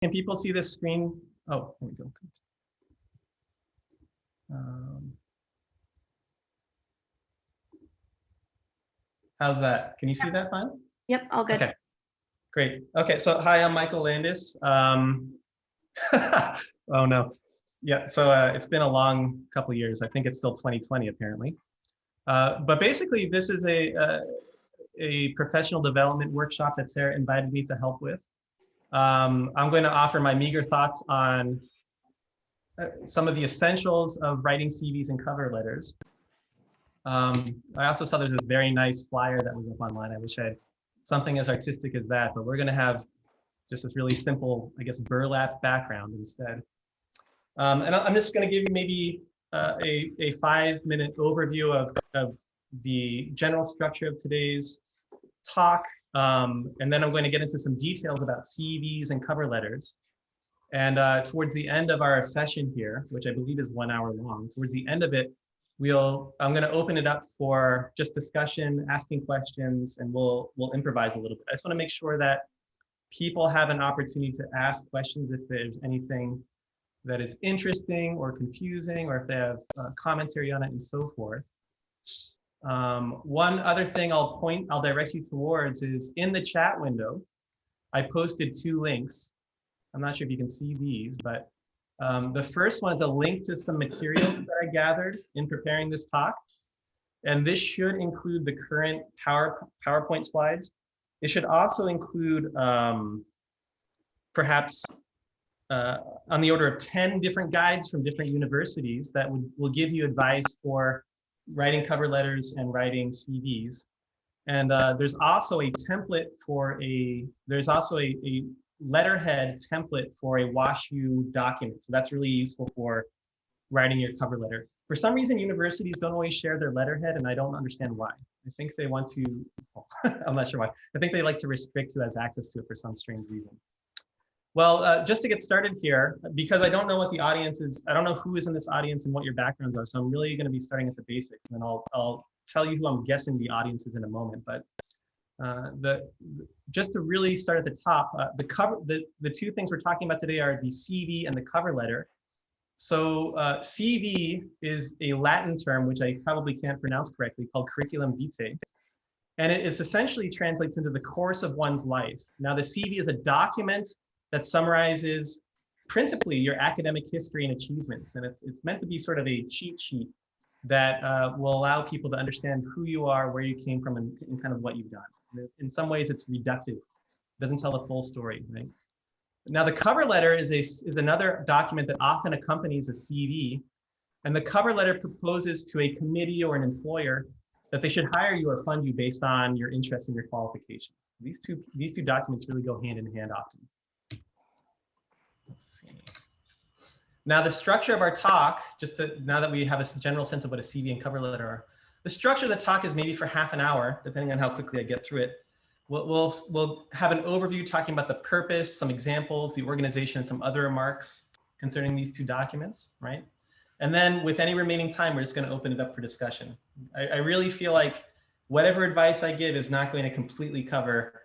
Can people see this screen? Oh, there we go. How's that? Can you see that fine? Yep, all good. Okay, great. Okay, so hi, I'm Michael Landis. Oh no. Yeah, so it's been a long couple of years. I think it's still 2020 apparently. But basically, this is a professional development workshop that Sarah invited me to help with. I'm going to offer my meager thoughts on some of the essentials of writing CVs and cover letters. I also saw there's this very nice flyer that was up online. I wish I had something as artistic as that, but we're going to have just this really simple, I guess, burlap background instead. And I'm just going to give you maybe a 5-minute overview of the general structure of today's talk. And then I'm going to get into some details about CVs and cover letters. And towards the end of our session here, which I believe is 1 hour long, towards the end of it, I'm going to open it up for just discussion, asking questions, and we'll improvise a little bit. I just want to make sure that people have an opportunity to ask questions if there's anything that is interesting or confusing, or if they have commentary on it and so forth. One other thing I'll direct you towards is in the chat window, I posted 2 links. I'm not sure if you can see these, but the first one is a link to some materials that I gathered in preparing this talk. And this should include the current PowerPoint slides. It should also include perhaps on the order of 10 different guides from different universities that will give you advice for writing cover letters and writing CVs. And there's also a template for a letterhead template for a WashU document. So that's really useful for writing your cover letter. For some reason, universities don't always share their letterhead, and I don't understand why. I think they want to, I'm not sure why. I think they like to restrict who has access to it for some strange reason. Well, just to get started here, because I don't know what the audience is, I don't know who is in this audience and what your backgrounds are, so I'm really going to be starting at the basics, and then I'll tell you who I'm guessing the audience is in a moment. But just to really start at the top, the 2 things we're talking about today are the CV and the cover letter. So CV is a Latin term, which I probably can't pronounce correctly, called curriculum vitae. And it is essentially translates into the course of one's life. Now, the CV is a document that summarizes principally your academic history and achievements. And it's meant to be sort of a cheat sheet that will allow people to understand who you are, where you came from, and kind of what you've done. In some ways, it's reductive. It doesn't tell the full story, right? Now, the cover letter is another document that often accompanies a CV. And the cover letter proposes to a committee or an employer that they should hire you or fund you based on your interests and your qualifications. These two documents really go hand in hand often. Let's see. Now, the structure of our talk, now that we have a general sense of what a CV and cover letter are, the structure of the talk is maybe for half an hour, depending on how quickly I get through it. We'll have an overview talking about the purpose, some examples, the organization, and some other remarks concerning these 2 documents, right? And then with any remaining time, we're just going to open it up for discussion. I really feel like whatever advice I give is not going to completely cover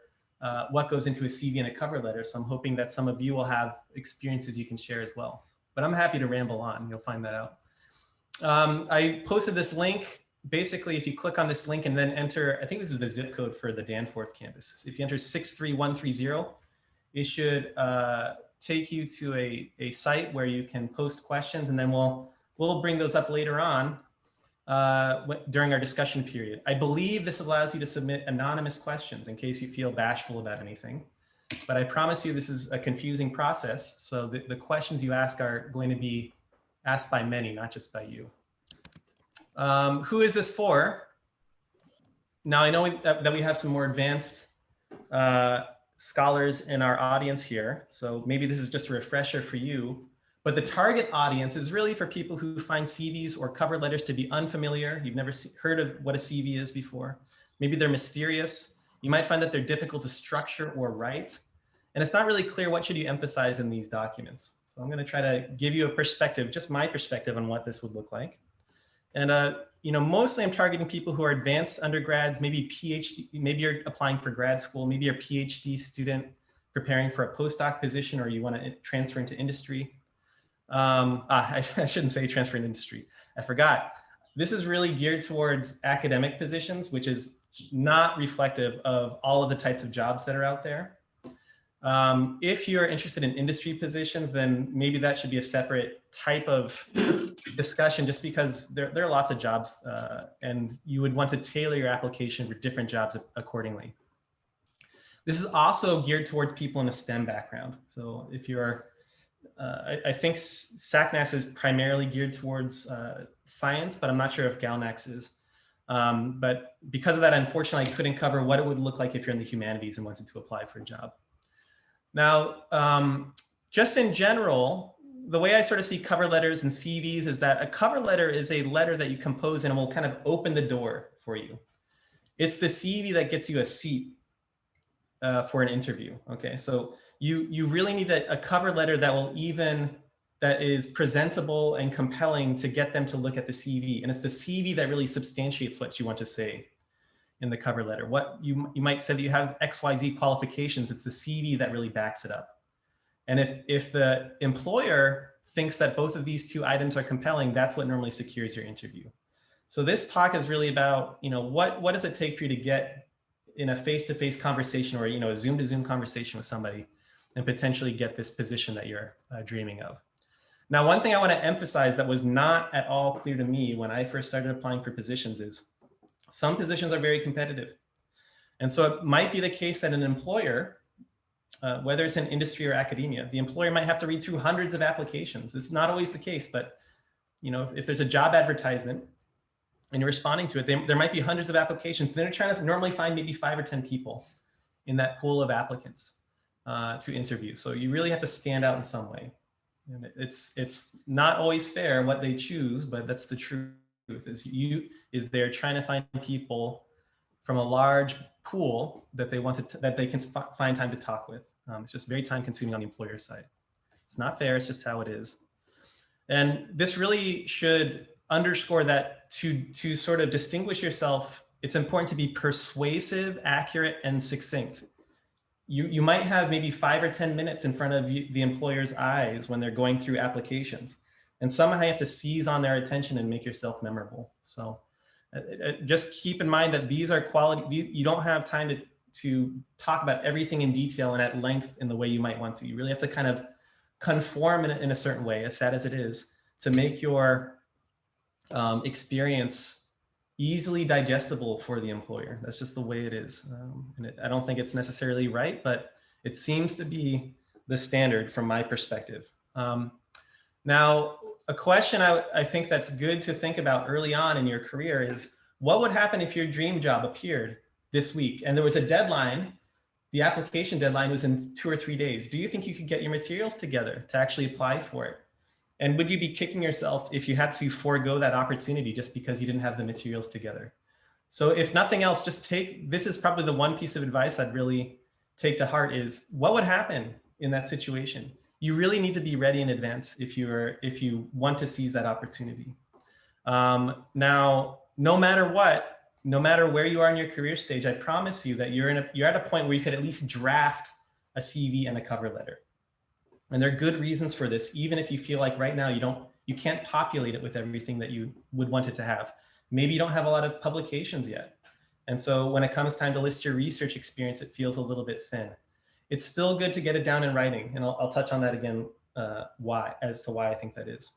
what goes into a CV and a cover letter. So I'm hoping that some of you will have experiences you can share as well. But I'm happy to ramble on. You'll find that out. I posted this link. Basically, if you click on this link and then enter, I think this is the zip code for the Danforth campus. If you enter 63130, it should take you to a site where you can post questions, and then we'll bring those up later on during our discussion period. I believe this allows you to submit anonymous questions in case you feel bashful about anything. But I promise you this is a confusing process. So the questions you ask are going to be asked by many, not just by you. Who is this for? Now, I know that we have some more advanced scholars in our audience here. So maybe this is just a refresher for you. But the target audience is really for people who find CVs or cover letters to be unfamiliar. You've never heard of what a CV is before. Maybe they're mysterious. You might find that they're difficult to structure or write. And it's not really clear what should you emphasize in these documents. So I'm going to try to give you a perspective, just my perspective on what this would look like. And mostly I'm targeting people who are advanced undergrads, maybe PhD, maybe you're applying for grad school, maybe you're a PhD student, preparing for a postdoc position or you want to transfer into industry. I shouldn't say transfer into industry. I forgot. This is really geared towards academic positions, which is not reflective of all of the types of jobs that are out there. If you're interested in industry positions, then maybe that should be a separate type of discussion, just because there are lots of jobs and you would want to tailor your application for different jobs accordingly. This is also geared towards people in a STEM background. So if you're, I think SACNAS is primarily geared towards science, but I'm not sure if GALNACS is. But because of that, unfortunately, I couldn't cover what it would look like if you're in the humanities and wanted to apply for a job. Now, just in general, the way I sort of see cover letters and CVs is that a cover letter is a letter that you compose and will kind of open the door for you. It's the CV that gets you a seat for an interview. Okay, so you really need a cover letter that is presentable and compelling to get them to look at the CV. And it's the CV that really substantiates what you want to say in the cover letter. What you might say that you have XYZ qualifications, it's the CV that really backs it up. And if the employer thinks that both of these two items are compelling, that's what normally secures your interview. So this talk is really about, what does it take for you to get in a face-to-face conversation or, a Zoom-to-Zoom conversation with somebody and potentially get this position that you're dreaming of. Now, one thing I want to emphasize that was not at all clear to me when I first started applying for positions is some positions are very competitive. And so it might be the case that an employer, whether it's in industry or academia, the employer might have to read through hundreds of applications. It's not always the case, but if there's a job advertisement and you're responding to it, there might be hundreds of applications. They're trying to normally find maybe 5 or 10 people in that pool of applicants to interview. So you really have to stand out in some way. And it's not always fair what they choose, but that's the truth. Is they're trying to find people from a large pool that they can find time to talk with. It's just very time consuming on the employer side. It's not fair, it's just how it is. And this really should underscore that to sort of distinguish yourself, it's important to be persuasive, accurate, and succinct. You might have maybe 5 or 10 minutes in front of the employer's eyes when they're going through applications. And somehow you have to seize on their attention and make yourself memorable. So just keep in mind that these are quality, you don't have time to talk about everything in detail and at length in the way you might want to. You really have to kind of conform in a certain way, as sad as it is, to make your experience easily digestible for the employer. That's just the way it is. And I don't think it's necessarily right, but it seems to be the standard from my perspective. Now, a question I think that's good to think about early on in your career is, what would happen if your dream job appeared this week and there was a deadline, the application deadline was in 2 or 3 days? Do you think you could get your materials together to actually apply for it? And would you be kicking yourself if you had to forego that opportunity just because you didn't have the materials together? So if nothing else, this is probably the one piece of advice I'd really take to heart is, what would happen in that situation? You really need to be ready in advance if you want to seize that opportunity. Now, no matter what, no matter where you are in your career stage, I promise you that you're at a point where you could at least draft a CV and a cover letter. And there are good reasons for this, even if you feel like right now you can't populate it with everything that you would want it to have. Maybe you don't have a lot of publications yet. And so when it comes time to list your research experience, it feels a little bit thin. It's still good to get it down in writing. And I'll touch on that again, as to why I think that is.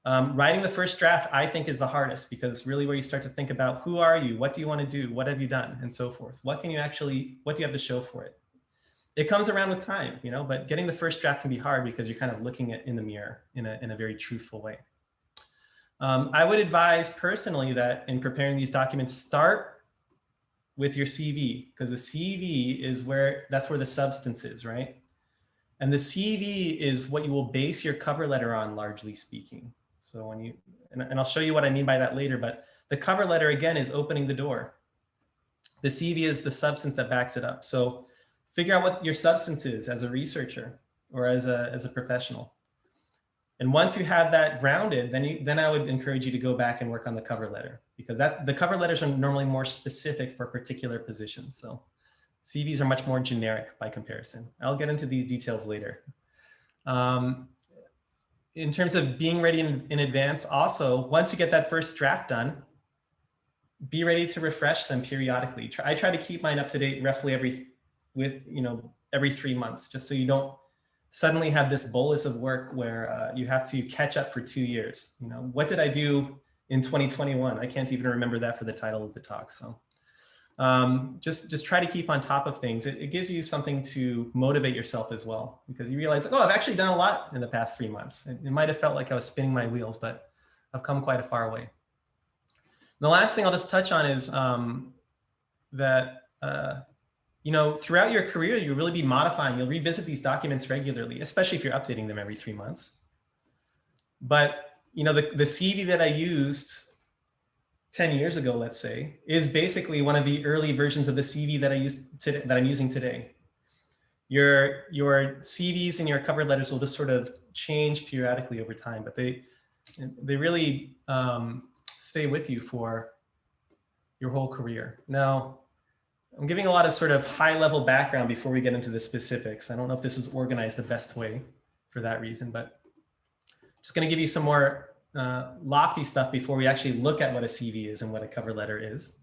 Writing the first draft, I think, is the hardest, because it's really where you start to think about, who are you? What do you want to do? What have you done? And so forth. What do you have to show for it? It comes around with time, but getting the first draft can be hard because you're kind of looking at in the mirror in a very truthful way. I would advise personally that in preparing these documents, start with your CV, because the CV is that's where the substance is, right? And the CV is what you will base your cover letter on, largely speaking. So and I'll show you what I mean by that later, but the cover letter, again, is opening the door. The CV is the substance that backs it up. So figure out what your substance is as a researcher or as a professional. And once you have that grounded, then I would encourage you to go back and work on the cover letter, because the cover letters are normally more specific for particular positions. So CVs are much more generic by comparison. I'll get into these details later. In terms of being ready in advance, also, once you get that first draft done, be ready to refresh them periodically. I try to keep mine up to date roughly every 3 months, just so you don't suddenly have this bolus of work where you have to catch up for 2 years. What did I do in 2021? I can't even remember that for the title of the talk. So just try to keep on top of things. It gives you something to motivate yourself as well, because you realize, oh, I've actually done a lot in the past 3 months. It might have felt like I was spinning my wheels, but I've come quite a far way. The last thing I'll just touch on is that throughout your career, you'll really be modifying. You'll revisit these documents regularly, especially if you're updating them every 3 months. But the CV that I used 10 years ago, let's say, is basically one of the early versions of the CV that I'm using today. Your CVs and your cover letters will just sort of change periodically over time, but they really stay with you for your whole career. Now, I'm giving a lot of sort of high-level background before we get into the specifics. I don't know if this is organized the best way for that reason, but I'm just going to give you some more lofty stuff before we actually look at what a CV is and what a cover letter is.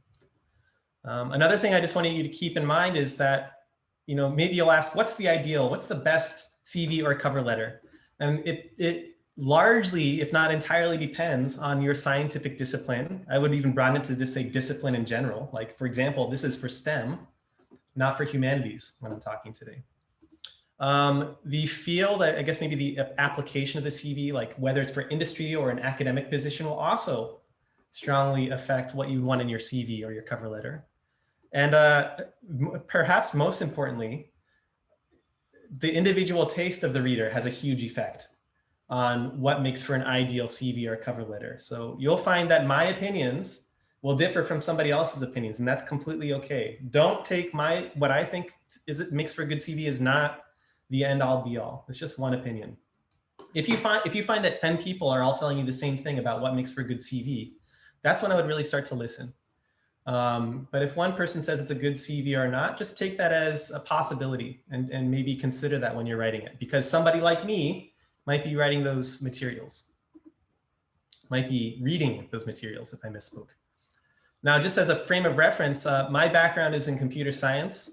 Another thing I just wanted you to keep in mind is that, maybe you'll ask, what's the ideal? What's the best CV or cover letter? And it largely, if not entirely, depends on your scientific discipline. I would even broaden it to just say discipline in general. Like, for example, this is for STEM, not for humanities when I'm talking today. The field, I guess maybe the application of the CV, like whether it's for industry or an academic position, will also strongly affect what you want in your CV or your cover letter. And perhaps most importantly, the individual taste of the reader has a huge effect on what makes for an ideal CV or cover letter. So you'll find that my opinions will differ from somebody else's opinions, and that's completely okay. Don't take what I think makes for a good CV is not the end all be all. It's just one opinion. If you find that 10 people are all telling you the same thing about what makes for a good CV, that's when I would really start to listen. But if one person says it's a good CV or not, just take that as a possibility and maybe consider that when you're writing it, because somebody like me might be writing those materials, might be reading those materials if I misspoke. Now, just as a frame of reference, my background is in computer science.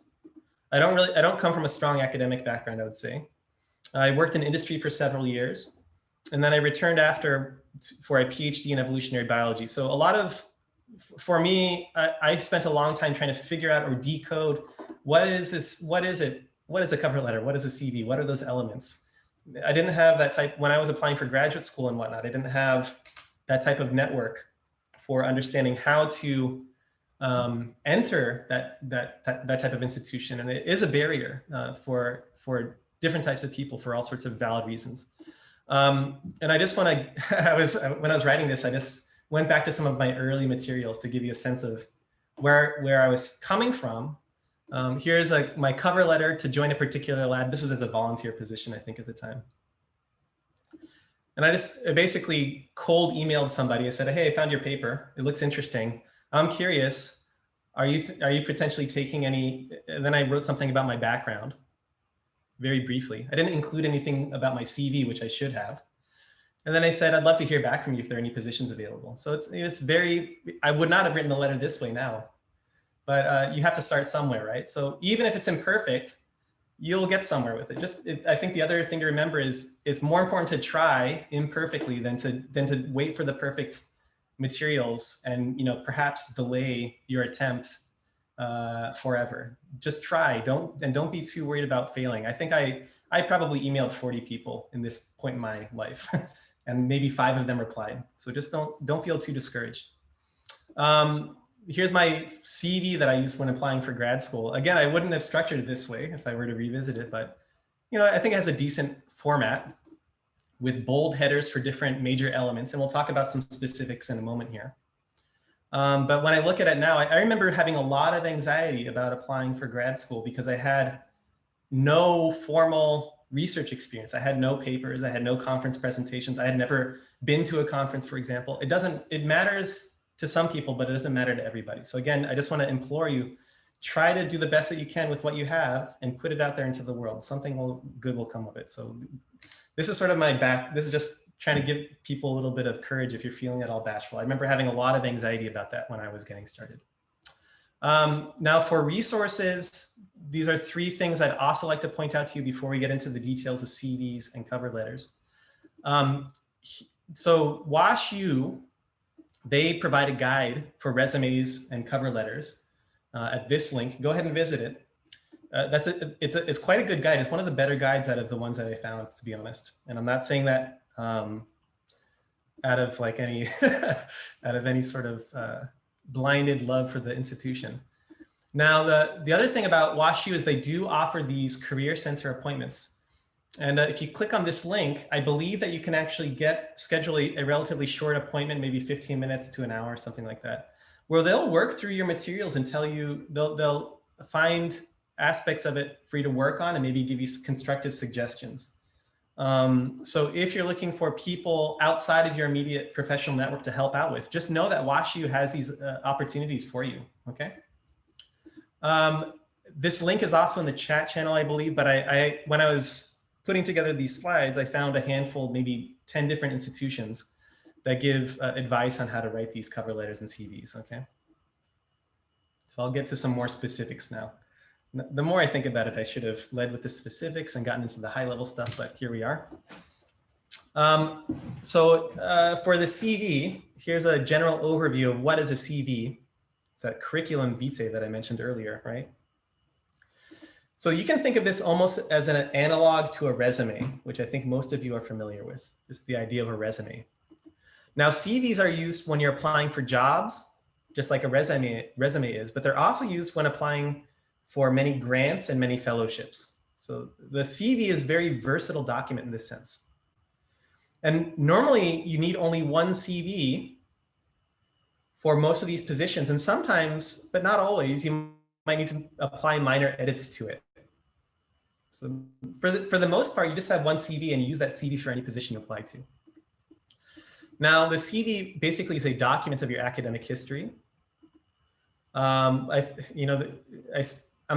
I don't come from a strong academic background, I would say. I worked in industry for several years, and then I returned for a PhD in evolutionary biology. So for me, I spent a long time trying to figure out or decode what is this, what is it, what is a cover letter, what is a CV, what are those elements? I didn't have that type, when I was applying for graduate school and whatnot, I didn't have that type of network for understanding how to enter that type of institution. And it is a barrier for different types of people for all sorts of valid reasons. And I just want to, when I was writing this, I just went back to some of my early materials to give you a sense of where I was coming from. Here's my cover letter to join a particular lab. This was as a volunteer position, I think, at the time. And I basically cold emailed somebody. I said, hey, I found your paper. It looks interesting. I'm curious. Are you potentially taking any? And then I wrote something about my background very briefly. I didn't include anything about my CV, which I should have. And then I said, I'd love to hear back from you if there are any positions available. So it's very, I would not have written the letter this way now, but you have to start somewhere, right? So even if it's imperfect, you'll get somewhere with it. I think the other thing to remember is it's more important to try imperfectly than to wait for the perfect materials and perhaps delay your attempt forever. Just try. Don't be too worried about failing. I think I probably emailed 40 people in this point in my life, and maybe 5 of them replied. So just don't feel too discouraged. Here's my CV that I used when applying for grad school. Again, I wouldn't have structured it this way if I were to revisit it, but I think it has a decent format with bold headers for different major elements. And we'll talk about some specifics in a moment here. But when I look at it now, I remember having a lot of anxiety about applying for grad school because I had no formal research experience. I had no papers. I had no conference presentations. I had never been to a conference, for example. It matters to some people, but it doesn't matter to everybody. So again, I just want to implore you try to do the best that you can with what you have and put it out there into the world. Something good will come of it. So this is sort of this is just trying to give people a little bit of courage if you're feeling at all bashful. I remember having a lot of anxiety about that when I was getting started. Now for resources, these are 3 things I'd also like to point out to you before we get into the details of CVs and cover letters. So WashU, they provide a guide for resumes and cover letters at this link. Go ahead and visit it. It's quite a good guide. It's one of the better guides out of the ones that I found, to be honest. And I'm not saying that out of like any out of any sort of blinded love for the institution. Now, the other thing about WashU is they do offer these career center appointments. And if you click on this link, I believe that you can actually schedule a relatively short appointment, maybe 15 minutes to an hour, something like that, where they'll work through your materials and tell you, they'll find aspects of it for you to work on and maybe give you constructive suggestions. So if you're looking for people outside of your immediate professional network to help out with, just know that WashU has these opportunities for you, okay? This link is also in the chat channel, I believe, but when I was putting together these slides, I found a handful, maybe 10 different institutions that give advice on how to write these cover letters and CVs, okay? So I'll get to some more specifics now. The more I think about it, I should have led with the specifics and gotten into the high level stuff, but here we are. So for the CV, here's a general overview of what is a CV. It's that curriculum vitae that I mentioned earlier, right? So you can think of this almost as an analog to a resume, which I think most of you are familiar with, just the idea of a resume. Now, CVs are used when you're applying for jobs, just like a resume is, but they're also used when applying for many grants and many fellowships. So the CV is a very versatile document in this sense. And normally you need only one CV for most of these positions. And sometimes, but not always, you might need to apply minor edits to it. So for the most part, you just have one CV and you use that CV for any position you apply to. Now, the CV basically is a document of your academic history. I'm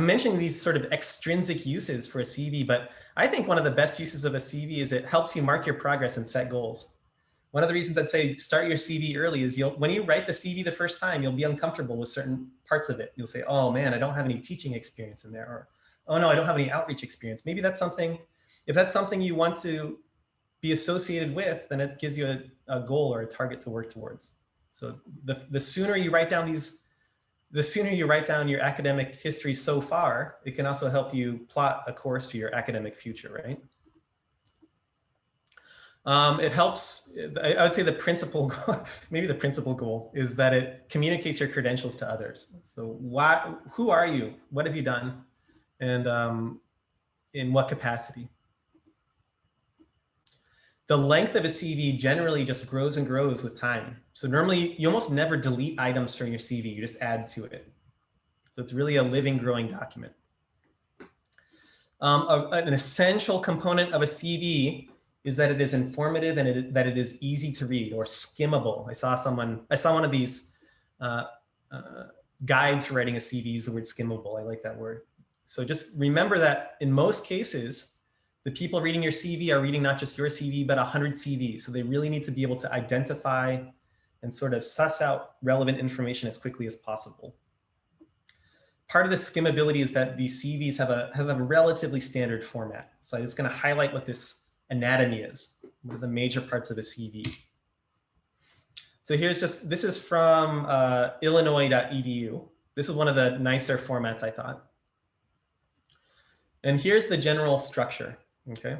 mentioning these sort of extrinsic uses for a CV, but I think one of the best uses of a CV is it helps you mark your progress and set goals. One of the reasons I'd say start your CV early is when you write the CV the first time, you'll be uncomfortable with certain parts of it. You'll say, oh man, I don't have any teaching experience in there, or oh no, I don't have any outreach experience. Maybe that's something, if that's something you want to be associated with, then it gives you a goal or a target to work towards. So the sooner you write down your academic history so far, it can also help you plot a course for your academic future, right? It helps, I would say the principal, maybe the principal goal is that it communicates your credentials to others. So who are you? What have you done? And in what capacity? The length of a CV generally just grows and grows with time. So normally you almost never delete items from your CV, you just add to it. So it's really a living, growing document. An essential component of a CV is that it is informative and that it is easy to read or skimmable. I saw one of these guides for writing a CV use the word skimmable. I like that word. So just remember that in most cases, the people reading your CV are reading not just your CV, but 100 CVs. So they really need to be able to identify and sort of suss out relevant information as quickly as possible. Part of the skimmability is that these CVs have a relatively standard format. So I'm just going to highlight what this anatomy is, one of the major parts of a CV. So this is from illinois.edu. This is one of the nicer formats, I thought. And here's the general structure, okay?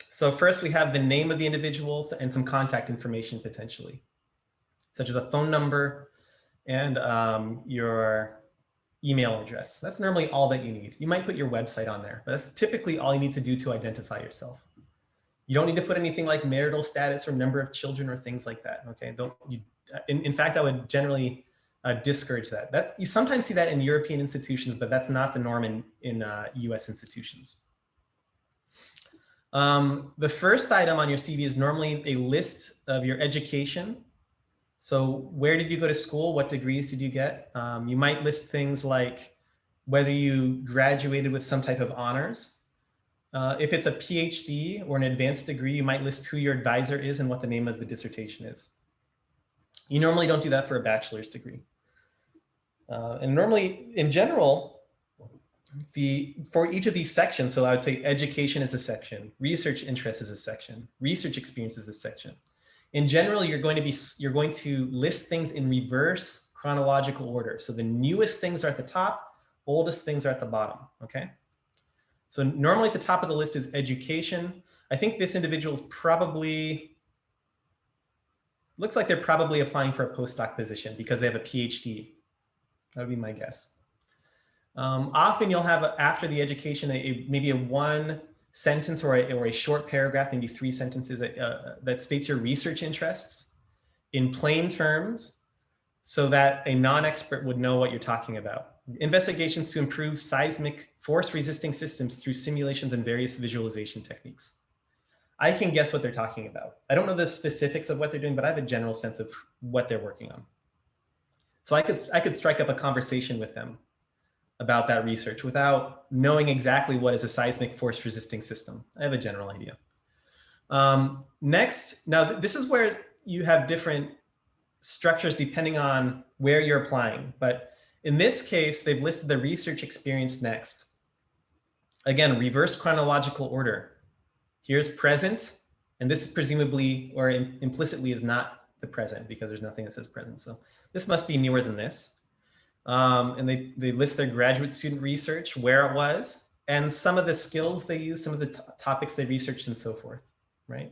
So first we have the name of the individuals and some contact information potentially, such as a phone number and your email address. That's normally all that you need. You might put your website on there, but that's typically all you need to do to identify yourself. You don't need to put anything like marital status or number of children or things like that, okay? In fact, I would generally discourage that. You sometimes see that in European institutions, but that's not the norm in US institutions. The first item on your CV is normally a list of your education. So where did you go to school? What degrees did you get? You might list things like whether you graduated with some type of honors. If it's a PhD or an advanced degree, you might list who your advisor is and what the name of the dissertation is. You normally don't do that for a bachelor's degree. And normally, in general, for each of these sections, so I would say education is a section, research interest is a section, research experience is a section. In general, you're going to list things in reverse chronological order. So the newest things are at the top, oldest things are at the bottom, okay? So normally at the top of the list is education. I think this individual is probably, looks like they're probably applying for a postdoc position because they have a PhD. That would be my guess. Often you'll have, after the education, maybe a one sentence or a short paragraph, maybe 3 sentences that states your research interests in plain terms so that a non-expert would know what you're talking about. Investigations to improve seismic force resisting systems through simulations and various visualization techniques. I can guess what they're talking about. I don't know the specifics of what they're doing, but I have a general sense of what they're working on. So I could strike up a conversation with them about that research without knowing exactly what is a seismic force resisting system. I have a general idea. Next, now this is where you have different structures depending on where you're applying. But in this case, they've listed the research experience next. Again, reverse chronological order. Here's present, and this presumably or implicitly is not the present because there's nothing that says present. So this must be newer than this. And they list their graduate student research, where it was, and some of the skills they use, some of the topics they researched and so forth, right?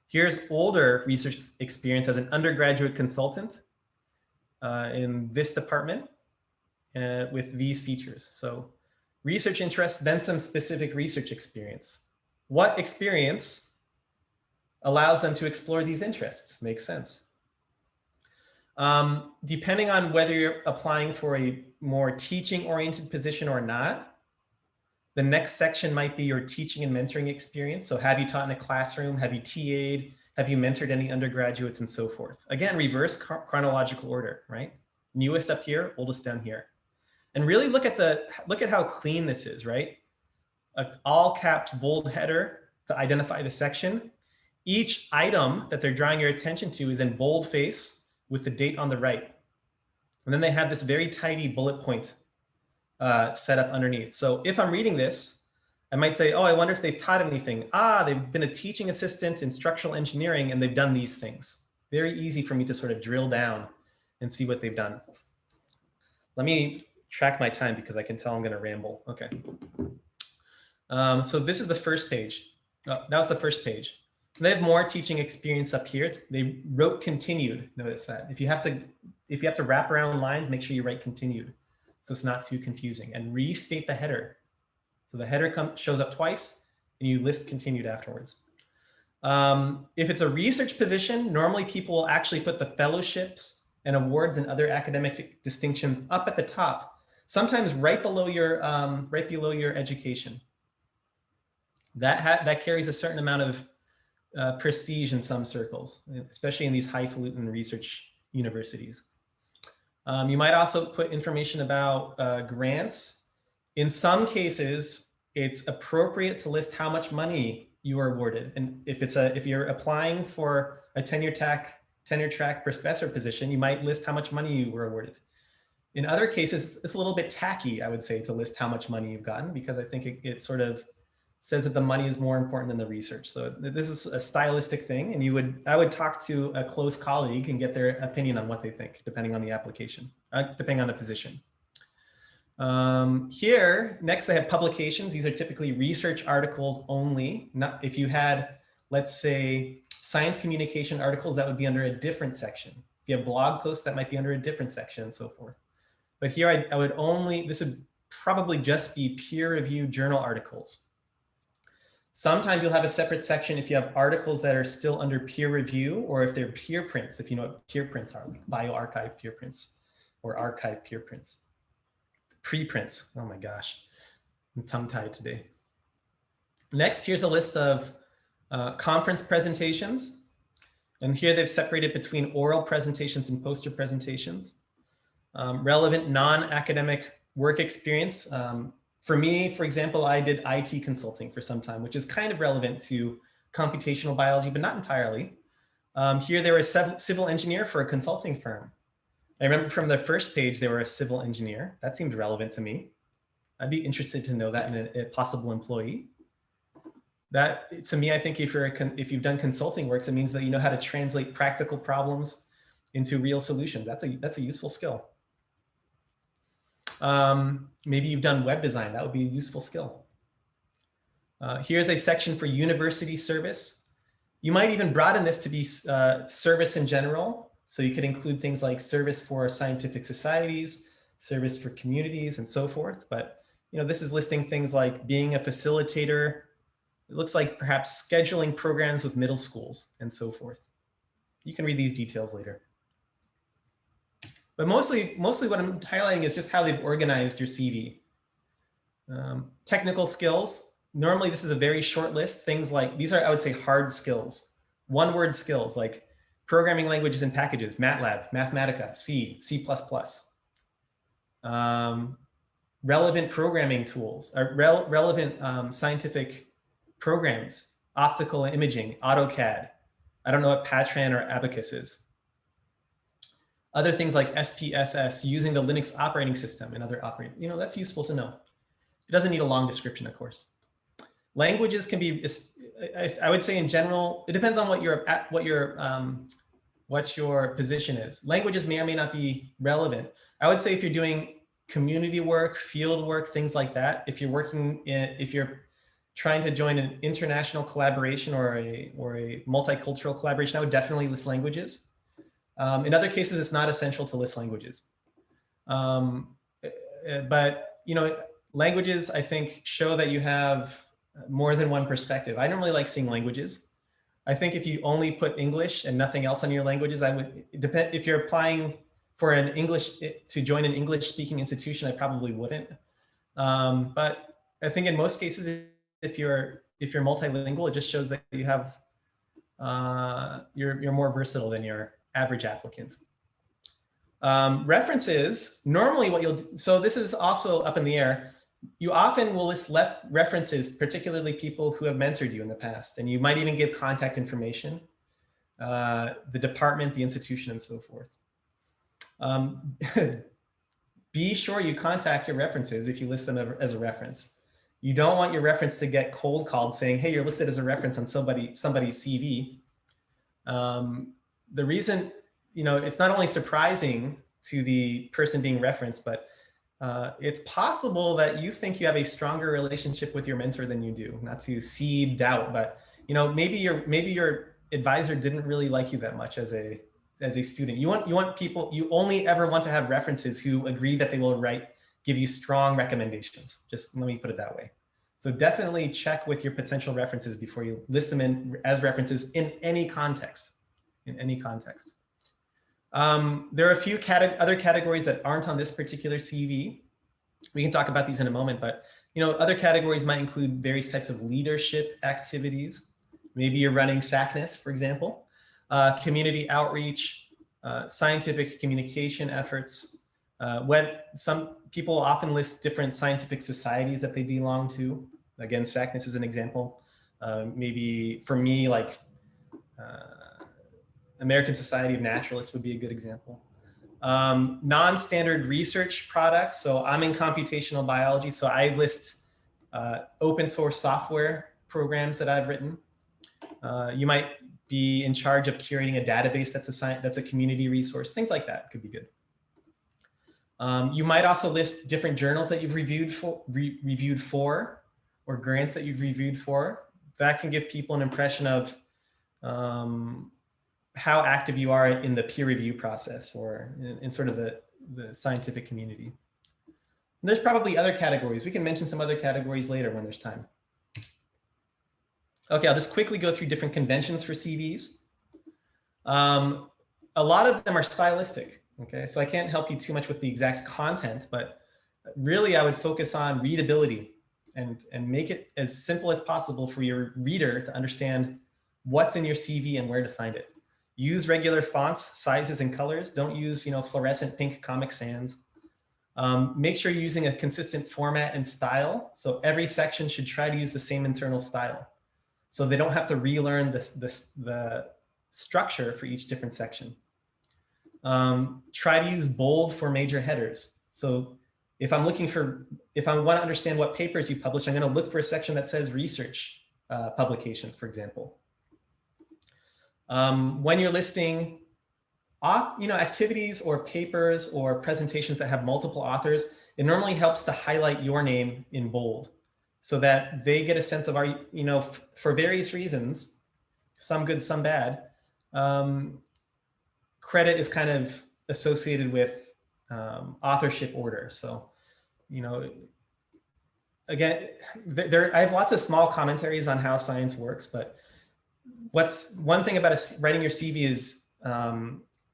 Here's older research experience as an undergraduate consultant in this department with these features. So research interest, then some specific research experience. What experience allows them to explore these interests? Makes sense. Depending on whether you're applying for a more teaching-oriented position or not, the next section might be your teaching and mentoring experience. So have you taught in a classroom? Have you TA'd? Have you mentored any undergraduates and so forth? Again, reverse chronological order, right? Newest up here, oldest down here. And really look at how clean this is, right? An all-capped bold header to identify the section. Each item that they're drawing your attention to is in boldface with the date on the right. And then they have this very tidy bullet point set up underneath. So if I'm reading this, I might say, oh, I wonder if they've taught anything. Ah, they've been a teaching assistant in structural engineering and they've done these things. Very easy for me to sort of drill down and see what they've done. Let me track my time because I can tell I'm going to ramble. Okay. So this is the first page. Oh, that was the first page. They have more teaching experience up here. They wrote continued. Notice that. If you have to wrap around lines, make sure you write continued, so it's not too confusing. And restate the header. So the header shows up twice, and you list continued afterwards. If it's a research position, normally people will actually put the fellowships and awards and other academic distinctions up at the top, sometimes right below your education. That carries a certain amount of prestige in some circles, especially in these highfalutin research universities. You might also put information about grants. In some cases, it's appropriate to list how much money you are awarded. And if you're applying for a tenure track professor position, you might list how much money you were awarded. In other cases, it's a little bit tacky, I would say, to list how much money you've gotten, because I think it sort of says that the money is more important than the research. So this is a stylistic thing, and I would talk to a close colleague and get their opinion on what they think, depending on the application, depending on the position. Here, next I have publications. These are typically research articles only. Not if you had, let's say, science communication articles, that would be under a different section. If you have blog posts, that might be under a different section and so forth. But here this would probably just be peer-reviewed journal articles. Sometimes you'll have a separate section if you have articles that are still under peer review, or if they're peer prints, if you know what peer prints are, like bioarchive peer prints or archive peer prints. Preprints, oh my gosh, I'm tongue-tied today. Next, here's a list of conference presentations. And here they've separated between oral presentations and poster presentations. Relevant non-academic work experience. For me, for example, I did IT consulting for some time, which is kind of relevant to computational biology, but not entirely. Here, they were a civil engineer for a consulting firm. I remember from the first page, they were a civil engineer. That seemed relevant to me. I'd be interested to know that in a possible employee. That, to me, I think if you've done consulting works, it means that you know how to translate practical problems into real solutions. That's a useful skill. Maybe you've done web design. That would be a useful skill. Here's a section for university service. You might even broaden this to be service in general. So you could include things like service for scientific societies, service for communities, and so forth. But this is listing things like being a facilitator. It looks like perhaps scheduling programs with middle schools and so forth. You can read these details later. But mostly what I'm highlighting is just how they've organized your CV. Technical skills. Normally, this is a very short list. Things like, these are, I would say, hard skills. One-word skills like programming languages and packages, MATLAB, Mathematica, C, C++. Relevant programming tools, or relevant scientific programs, optical imaging, AutoCAD. I don't know what Patran or Abacus is. Other things like SPSS, using the Linux operating system and other operating, that's useful to know. It doesn't need a long description, of course. Languages can be, I would say in general, it depends on what your position is. Languages may or may not be relevant. I would say if you're doing community work, field work, things like that, if you're trying to join an international collaboration or a multicultural collaboration, I would definitely list languages. In other cases, it's not essential to list languages. But languages, I think, show that you have more than one perspective. I don't really like seeing languages. I think if you only put English and nothing else on your languages, if you're applying for to join an English-speaking institution, I probably wouldn't. But I think in most cases, if you're multilingual, it just shows that you have you're more versatile than your average applicant. References, normally what you'll do, so this is also up in the air. You often will list references, particularly people who have mentored you in the past, and you might even give contact information, the department, the institution, and so forth. Be sure you contact your references if you list them as a reference. You don't want your reference to get cold called saying, hey, you're listed as a reference on somebody's CV. The reason, it's not only surprising to the person being referenced, but it's possible that you think you have a stronger relationship with your mentor than you do. Not to seed doubt, but maybe your advisor didn't really like you that much as a student. You want people, you only ever want to have references who agree that they will give you strong recommendations. Just let me put it that way. So definitely check with your potential references before you list them as references in any context. In any context. There are a few other categories that aren't on this particular CV. We can talk about these in a moment, but other categories might include various types of leadership activities. Maybe you're running SACNAS, for example, community outreach, scientific communication efforts. When some people often list different scientific societies that they belong to. Again, SACNAS is an example. Maybe for me, like American Society of Naturalists would be a good example. Non-standard research products. So I'm in computational biology, so I list open source software programs that I've written. You might be in charge of curating a database that's a community resource. Things like that could be good. You might also list different journals that you've reviewed for, or grants that you've reviewed for. That can give people an impression of how active you are in the peer review process or in sort of the scientific community. And there's probably other categories. We can mention some other categories later when there's time. Okay, I'll just quickly go through different conventions for CVs. A lot of them are stylistic, okay? So I can't help you too much with the exact content, but really I would focus on readability and make it as simple as possible for your reader to understand what's in your CV and where to find it. Use regular fonts, sizes, and colors. Don't use, fluorescent pink Comic Sans. Make sure you're using a consistent format and style. So every section should try to use the same internal style. So they don't have to relearn the structure for each different section. Try to use bold for major headers. So if I want to understand what papers you publish, I'm going to look for a section that says research publications, for example. When you're listing activities or papers or presentations that have multiple authors, it normally helps to highlight your name in bold so that they get a sense of for various reasons, some good, some bad, credit is kind of associated with authorship order. So, again, I have lots of small commentaries on how science works, but one thing about writing your CV is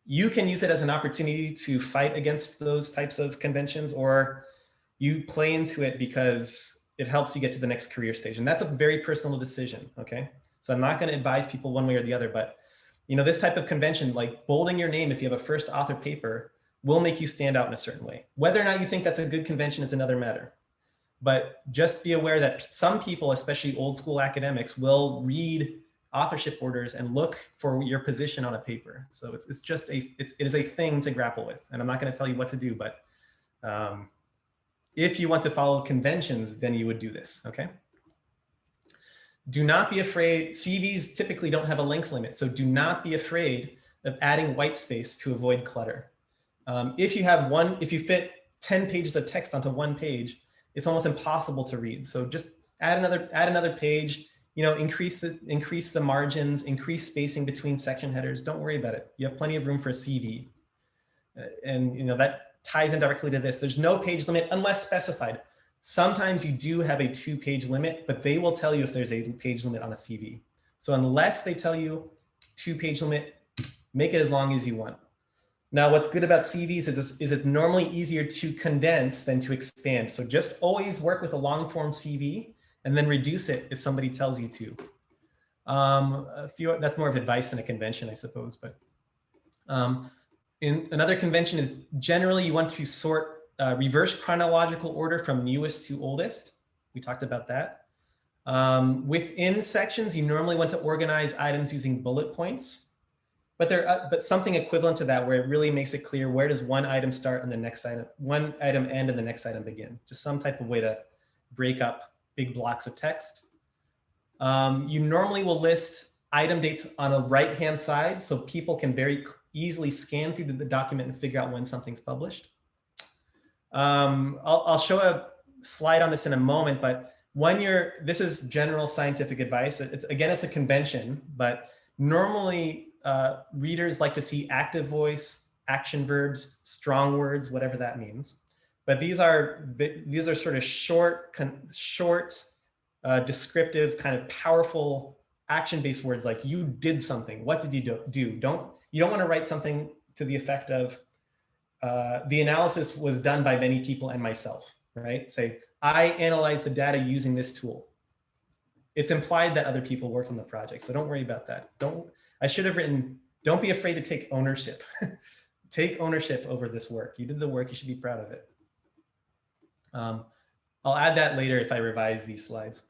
you can use it as an opportunity to fight against those types of conventions, or you play into it because it helps you get to the next career stage. And that's a very personal decision, okay? So I'm not going to advise people one way or the other, but this type of convention, like bolding your name if you have a first author paper, will make you stand out in a certain way. Whether or not you think that's a good convention is another matter. But just be aware that some people, especially old school academics, will read authorship orders and look for your position on a paper. So it is a thing to grapple with. And I'm not going to tell you what to do, but if you want to follow conventions, then you would do this, okay? Do not be afraid. CVs typically don't have a length limit, so do not be afraid of adding white space to avoid clutter. If you fit 10 pages of text onto one page, it's almost impossible to read. So just add another page. Increase the margins, increase spacing between section headers. Don't worry about it. You have plenty of room for a CV, and that ties in directly to this. There's no page limit unless specified. Sometimes you do have a 2-page limit, but they will tell you if there's a page limit on a CV. So unless they tell you 2-page limit, make it as long as you want. Now, what's good about CVs is it's normally easier to condense than to expand. So just always work with a long form CV and then reduce it if somebody tells you to. That's more of advice than a convention, I suppose. But in another convention is generally you want to sort reverse chronological order from newest to oldest. We talked about that. Within sections, you normally want to organize items using bullet points, but something equivalent to that where it really makes it clear where does one item start and the next item, one item end and the next item begin. Just some type of way to break up big blocks of text. You normally will list item dates on a right-hand side so people can very easily scan through the document and figure out when something's published. I'll show a slide on this in a moment, but this is general scientific advice. It's a convention, but normally readers like to see active voice, action verbs, strong words, whatever that means. But these are sort of short, descriptive, kind of powerful action-based words like you did something. What did you do? You don't want to write something to the effect of the analysis was done by many people and myself, right? Say, I analyzed the data using this tool. It's implied that other people worked on the project, so don't worry about that. I should have written, don't be afraid to take ownership. Take ownership over this work. You did the work, you should be proud of it. I'll add that later if I revise these slides.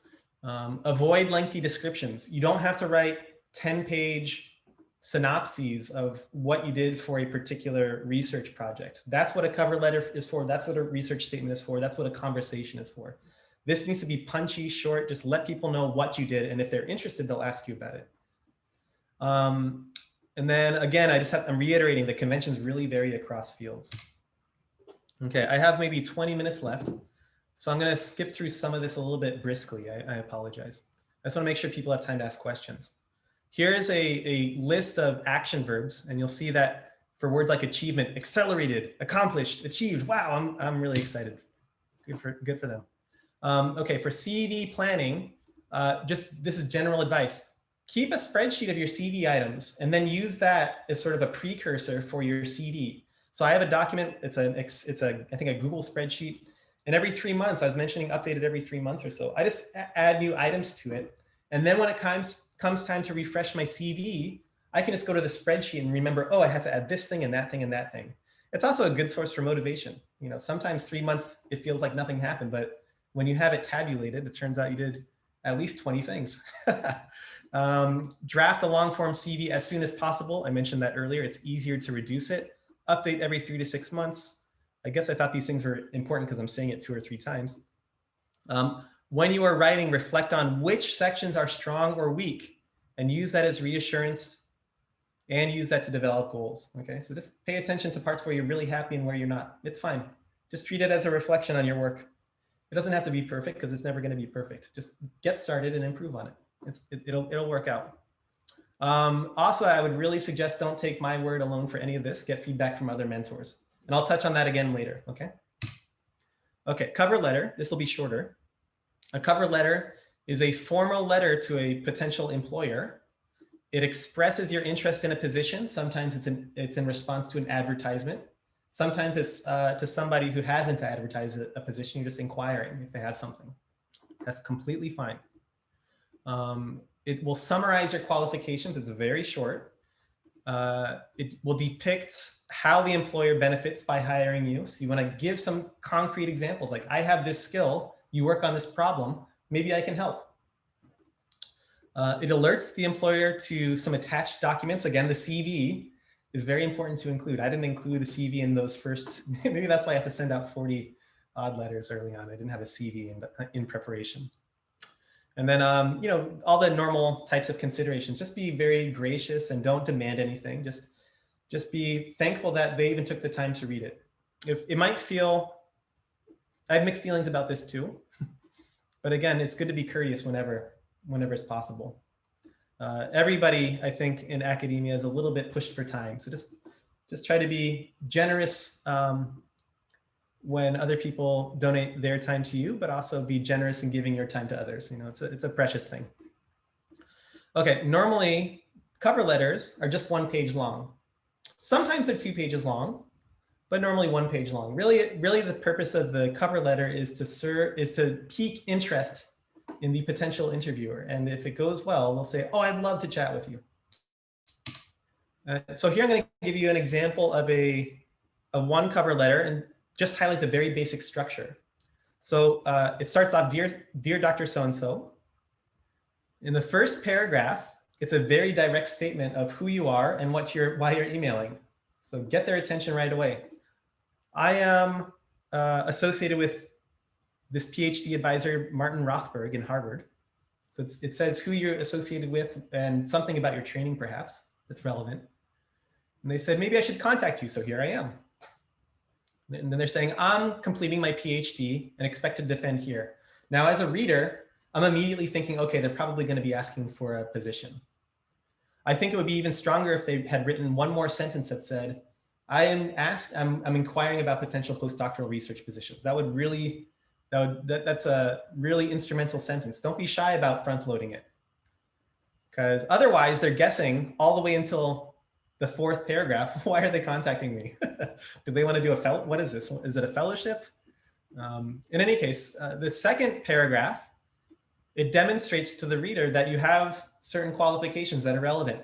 Avoid lengthy descriptions. You don't have to write 10-page synopses of what you did for a particular research project. That's what a cover letter is for. That's what a research statement is for. That's what a conversation is for. This needs to be punchy, short. Just let people know what you did. And if they're interested, they'll ask you about it. And then again, I'm reiterating the conventions really vary across fields. Okay, I have maybe 20 minutes left. So I'm going to skip through some of this a little bit briskly. I apologize. I just want to make sure people have time to ask questions. Here is a list of action verbs, and you'll see that for words like achievement, accelerated, accomplished, achieved. Wow, I'm really excited. Good for them. Okay, for CV planning, this is general advice. Keep a spreadsheet of your CV items, and then use that as sort of a precursor for your CV. So I have a document. It's I think a Google spreadsheet. And every 3 months, I was mentioning updated every 3 months or so. I just add new items to it. And then when it comes time to refresh my CV, I can just go to the spreadsheet and remember, oh, I have to add this thing and that thing and that thing. It's also a good source for motivation. You know, sometimes 3 months, it feels like nothing happened, but when you have it tabulated, it turns out you did at least 20 things. Draft a long form CV as soon as possible. I mentioned that earlier. It's easier to reduce it. Update every 3 to 6 months. I guess I thought these things were important because I'm saying it 2 or 3 times. When you are writing, reflect on which sections are strong or weak and use that as reassurance and use that to develop goals. Okay, so just pay attention to parts where you're really happy and where you're not. It's fine. Just treat it as a reflection on your work. It doesn't have to be perfect because it's never going to be perfect. Just get started and improve on it. It'll work out. Also, I would really suggest don't take my word alone for any of this. Get feedback from other mentors. And I'll touch on that again later, okay? Okay, cover letter. This will be shorter. A cover letter is a formal letter to a potential employer. It expresses your interest in a position. Sometimes it's in response to an advertisement. Sometimes it's to somebody who hasn't advertised a position. You're just inquiring if they have something. That's completely fine. It will summarize your qualifications. It's very short. It will depict how the employer benefits by hiring you. So you want to give some concrete examples, like I have this skill, you work on this problem, maybe I can help. It alerts the employer to some attached documents. Again, the CV is very important to include. I didn't include a CV in those first, maybe that's why I have to send out 40 odd letters early on. I didn't have a CV in preparation. And then, you know, all the normal types of considerations. Just be very gracious and don't demand anything. Just be thankful that they even took the time to read it. If it might feel, I have mixed feelings about this too. But again, it's good to be courteous whenever it's possible. Everybody, I think, in academia is a little bit pushed for time. So just try to be generous when other people donate their time to you, but also be generous in giving your time to others. You know, it's a precious thing. Okay, normally cover letters are just 1 page long. Sometimes they're 2 pages long, but normally 1 page long. Really the purpose of the cover letter is to pique interest in the potential interviewer. And if it goes well, they'll say, oh, I'd love to chat with you. So here I'm going to give you an example of one cover letter and just highlight the very basic structure. So it starts off, dear Dr. So-and-so. In the first paragraph, it's a very direct statement of who you are and why you're emailing. So get their attention right away. I am associated with this PhD advisor, Martin Rothberg in Harvard. So it says who you're associated with and something about your training perhaps that's relevant. And they said, maybe I should contact you. So here I am. And then they're saying, I'm completing my PhD and expect to defend here. Now, as a reader, I'm immediately thinking, okay, they're probably going to be asking for a position. I think it would be even stronger if they had written one more sentence that said, I'm inquiring about potential postdoctoral research positions. That's a really instrumental sentence. Don't be shy about front loading it, because otherwise they're guessing all the way until the 4th paragraph. Why are they contacting me? Do they want to do what is this? Is it a fellowship? In any case, the 2nd paragraph, it demonstrates to the reader that you have certain qualifications that are relevant.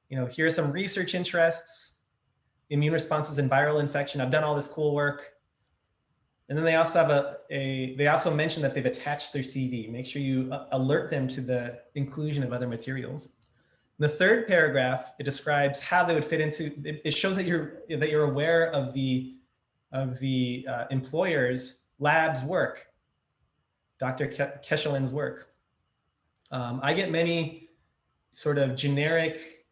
You know, here are some research interests, immune responses in viral infection. I've done all this cool work. And then they also have they also mention that they've attached their CV. Make sure you alert them to the inclusion of other materials. In the 3rd paragraph, it describes how they would fit into, it shows that you're aware of the employer's lab's work, Dr. Keshelin's work. I get many sort of generic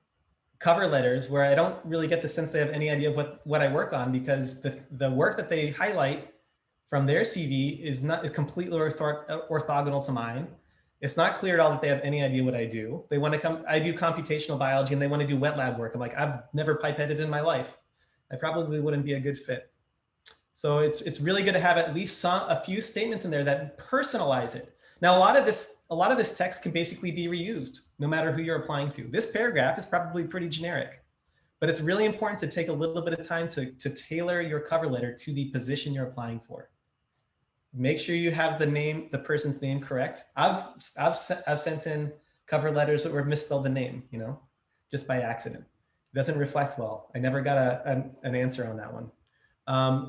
cover letters where I don't really get the sense they have any idea of what I work on, because the work that they highlight from their CV is completely orthogonal to mine. It's not clear at all that they have any idea what I do. They want to come, I do computational biology and they want to do wet lab work. I'm like, I've never pipetted in my life. I probably wouldn't be a good fit. So it's really good to have at least a few statements in there that personalize it. Now, a lot of this text can basically be reused no matter who you're applying to. This paragraph is probably pretty generic, but it's really important to take a little bit of time to tailor your cover letter to the position you're applying for. Make sure you have the person's name correct. I've sent in cover letters that were misspelled the name, you know, just by accident. It doesn't reflect well. I never got an answer on that one.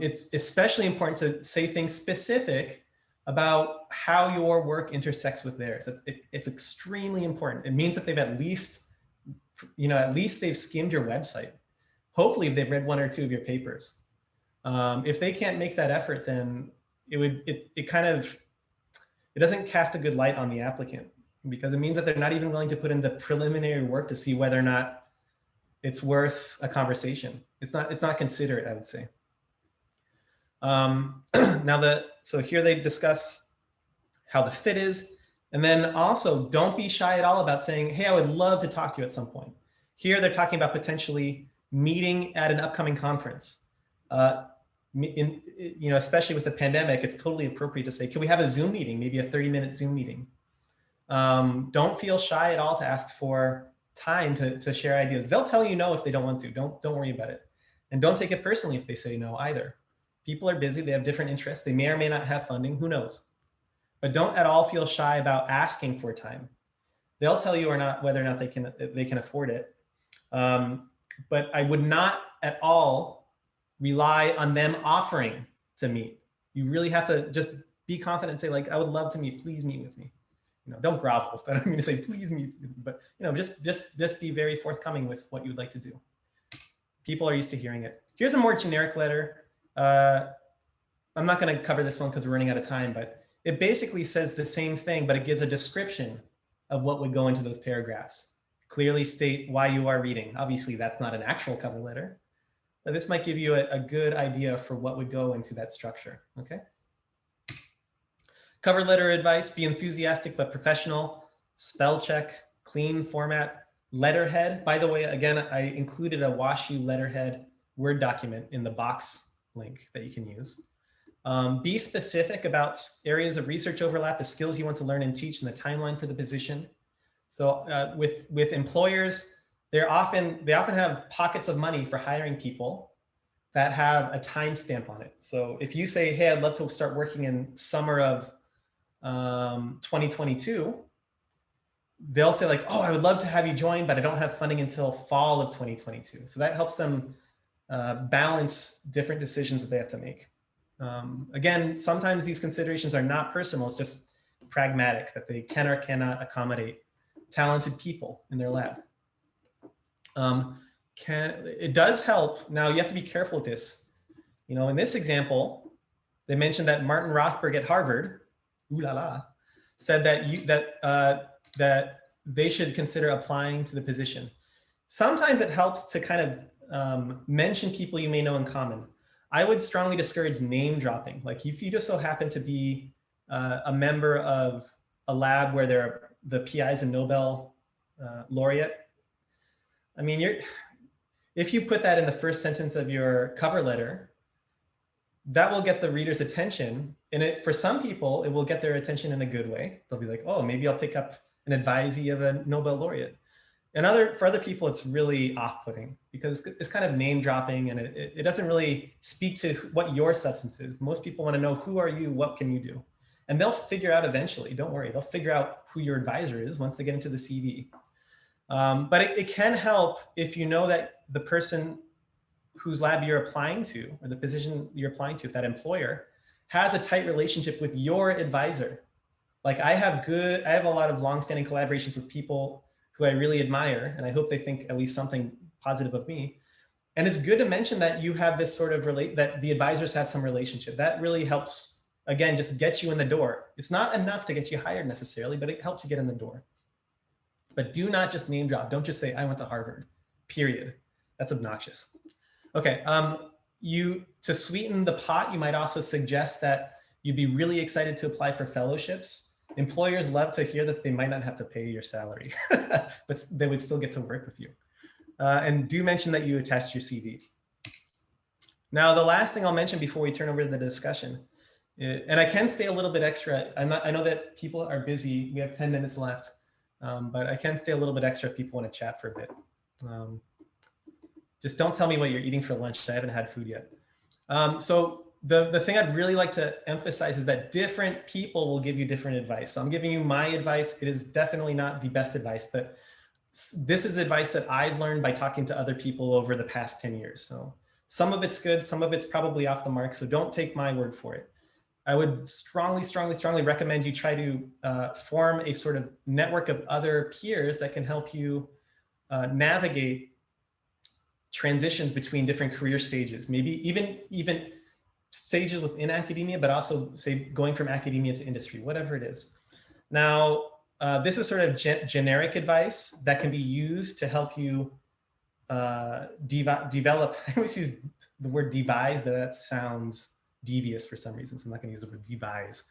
It's especially important to say things specific about how your work intersects with theirs. It's extremely important. It means that they've at least they've skimmed your website. Hopefully they've read one or two of your papers. If they can't make that effort, then it doesn't cast a good light on the applicant, because it means that they're not even willing to put in the preliminary work to see whether or not it's worth a conversation. It's not considerate, I would say. So here they discuss how the fit is. And then also, don't be shy at all about saying, hey, I would love to talk to you at some point. Here they're talking about potentially meeting at an upcoming conference. Especially with the pandemic, it's totally appropriate to say, can we have a Zoom meeting, maybe a 30-minute Zoom meeting? Don't feel shy at all to ask for time to share ideas. They'll tell you no if they don't want to. Don't worry about it. And don't take it personally if they say no either. People are busy, they have different interests, they may or may not have funding, who knows? But don't at all feel shy about asking for time. They'll tell you whether or not they can afford it. But I would not at all rely on them offering to meet. You really have to just be confident and say, like, I would love to meet, please meet with me. Don't grovel. I don't mean to say, please meet with me, but just be very forthcoming with what you would like to do. People are used to hearing it. Here's a more generic letter. I'm not going to cover this one because we're running out of time, but it basically says the same thing, but it gives a description of what would go into those paragraphs. Clearly state why you are reading. Obviously, that's not an actual cover letter, but this might give you a good idea for what would go into that structure, okay? Cover letter advice: be enthusiastic but professional, spell check, clean format, letterhead. By the way, again, I included a WashU letterhead Word document in the box link that you can use. Be specific about areas of research overlap, the skills you want to learn and teach, and the timeline for the position. So with employers, they often have pockets of money for hiring people that have a timestamp on it. So if you say, hey, I'd love to start working in summer of 2022, they'll say like, oh, I would love to have you join, but I don't have funding until fall of 2022. So that helps them balance different decisions that they have to make. Again, sometimes these considerations are not personal, it's just pragmatic, that they can or cannot accommodate talented people in their lab. It does help. Now you have to be careful with this. In this example, they mentioned that Martin Rothberg at Harvard, ooh la la, said that they should consider applying to the position. Sometimes it helps to kind of mention people you may know in common. I would strongly discourage name dropping. Like if you just so happen to be a member of a lab where the PI is a Nobel laureate, I mean, if you put that in the first sentence of your cover letter, that will get the reader's attention. And for some people, it will get their attention in a good way. They'll be like, oh, maybe I'll pick up an advisee of a Nobel laureate. And for other people, it's really off-putting because it's kind of name dropping and it doesn't really speak to what your substance is. Most people want to know, who are you? What can you do? And they'll figure out eventually, don't worry, they'll figure out who your advisor is once they get into the CV. But it can help if you know that the person whose lab you're applying to, or the position you're applying to, if that employer has a tight relationship with your advisor. Like I have a lot of longstanding collaborations with people who I really admire, and I hope they think at least something positive of me. And it's good to mention that you have this sort of that the advisors have some relationship. That really helps, again, just get you in the door. It's not enough to get you hired necessarily, but it helps you get in the door. But do not just name drop. Don't just say, I went to Harvard, period. That's obnoxious. Okay, to sweeten the pot, you might also suggest that you'd be really excited to apply for fellowships. Employers love to hear that they might not have to pay your salary, but they would still get to work with you. And do mention that you attached your CV. Now, the last thing I'll mention before we turn over to the discussion, and I can stay a little bit extra. I know that people are busy. We have 10 minutes left, but I can stay a little bit extra if people want to chat for a bit. Just don't tell me what you're eating for lunch. I haven't had food yet. So the thing I'd really like to emphasize is that different people will give you different advice. So I'm giving you my advice. It is definitely not the best advice, but this is advice that I've learned by talking to other people over the past 10 years. So some of it's good, some of it's probably off the mark. So don't take my word for it. I would strongly, strongly, strongly recommend you try to form a sort of network of other peers that can help you navigate transitions between different career stages, maybe even stages within academia, but also say going from academia to industry, whatever it is. Now, this is sort of generic advice that can be used to help you develop. I always use the word devise, but that sounds devious for some reason, so I'm not going to use the word devise.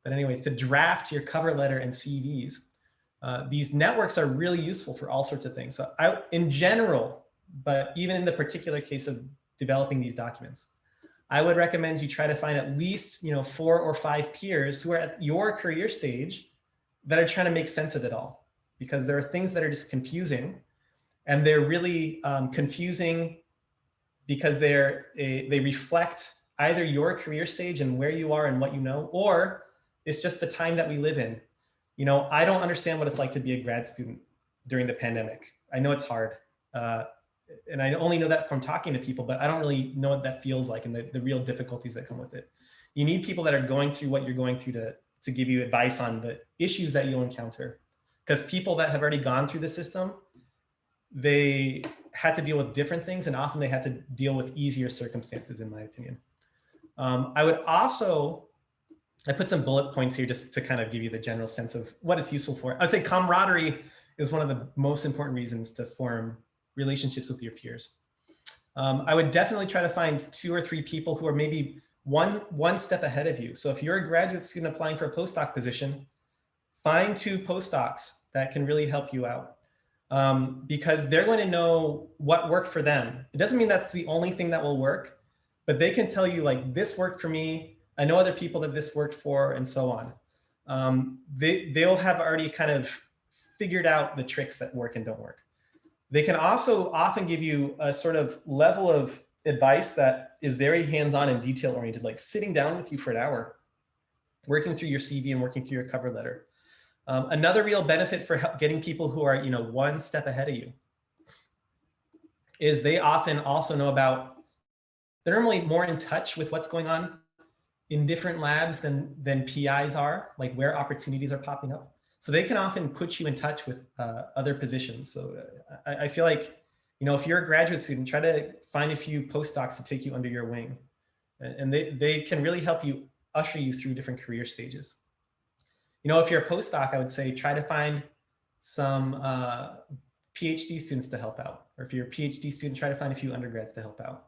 But anyways, to draft your cover letter and CVs, these networks are really useful for all sorts of things. So in general, but even in the particular case of developing these documents, I would recommend you try to find at least 4 or 5 peers who are at your career stage that are trying to make sense of it all, because there are things that are just confusing, and they're really confusing because they reflect either your career stage and where you are and what you know, or it's just the time that we live in. I don't understand what it's like to be a grad student during the pandemic. I know it's hard. And I only know that from talking to people, but I don't really know what that feels like and the real difficulties that come with it. You need people that are going through what you're going through to give you advice on the issues that you'll encounter. Because people that have already gone through the system, they had to deal with different things, and often they had to deal with easier circumstances, in my opinion. I put some bullet points here just to kind of give you the general sense of what it's useful for. I'd say camaraderie is one of the most important reasons to form relationships with your peers. I would definitely try to find 2 or 3 people who are maybe one step ahead of you. So if you're a graduate student applying for a postdoc position, find 2 postdocs that can really help you out, because they're going to know what worked for them. It doesn't mean that's the only thing that will work, but they can tell you, like, this worked for me. I know other people that this worked for, and so on. They'll have already kind of figured out the tricks that work and don't work. They can also often give you a sort of level of advice that is very hands-on and detail-oriented, like sitting down with you for an hour, working through your CV and working through your cover letter. Another real benefit for getting people who are, one step ahead of you is they often also know they're normally more in touch with what's going on in different labs than PIs are, like where opportunities are popping up. So they can often put you in touch with other positions. So I feel like, if you're a graduate student, try to find a few postdocs to take you under your wing. And they can really help you usher you through different career stages. If you're a postdoc, I would say try to find some PhD students to help out. Or if you're a PhD student, try to find a few undergrads to help out.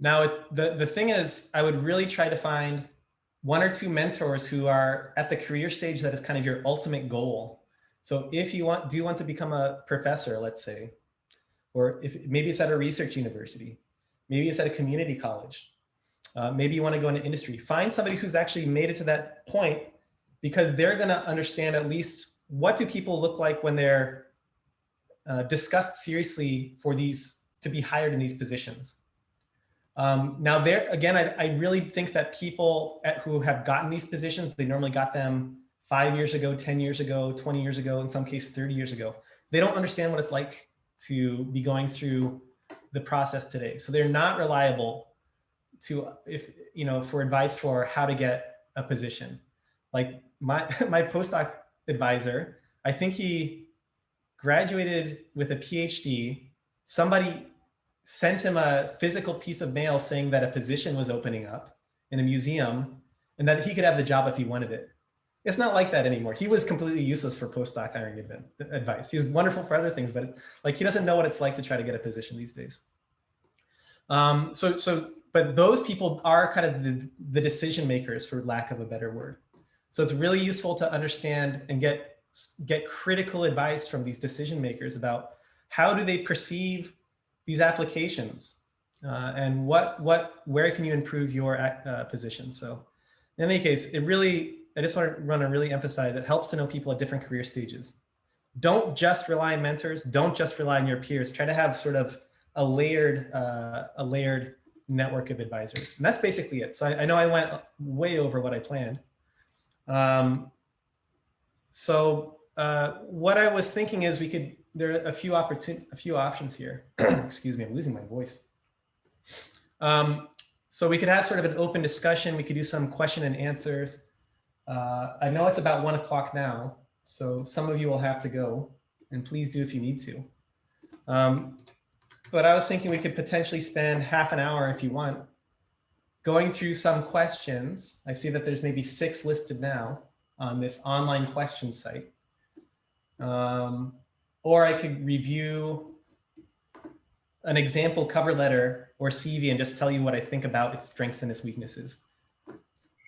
Now, the thing is, I would really try to find 1 or 2 mentors who are at the career stage that is kind of your ultimate goal. So if you do want to become a professor, let's say, or if maybe it's at a research university, maybe it's at a community college, maybe you want to go into industry, find somebody who's actually made it to that point, because they're going to understand at least what do people look like when they're discussed seriously to be hired in these positions. Now there, again, I really think that people who have gotten these positions, they normally got them 5 years ago, 10 years ago, 20 years ago, in some cases 30 years ago. They don't understand what it's like to be going through the process today. So they're not reliable for advice for how to get a position. Like my postdoc advisor, I think he graduated with a PhD. Somebody sent him a physical piece of mail saying that a position was opening up in a museum and that he could have the job if he wanted it. It's not like that anymore. He was completely useless for postdoc hiring advice. He was wonderful for other things, but he doesn't know what it's like to try to get a position these days. But those people are kind of the decision makers, for lack of a better word. So it's really useful to understand and get critical advice from these decision makers about how do they perceive these applications, and where can you improve your position. So in any case, I just want to really emphasize, it helps to know people at different career stages. Don't just rely on mentors. Don't just rely on your peers. Try to have sort of a layered network of advisors. And that's basically it. So I know I went way over what I planned. what I was thinking is there are a few options here. Excuse me, I'm losing my voice. So we could have sort of an open discussion. We could do some question and answers. I know it's about 1 o'clock now, so some of you will have to go, and please do if you need to. But I was thinking we could potentially spend half an hour, if you want, going through some questions. I see that there's maybe 6 listed now on this online question site. Or I could review an example cover letter or CV and just tell you what I think about its strengths and its weaknesses.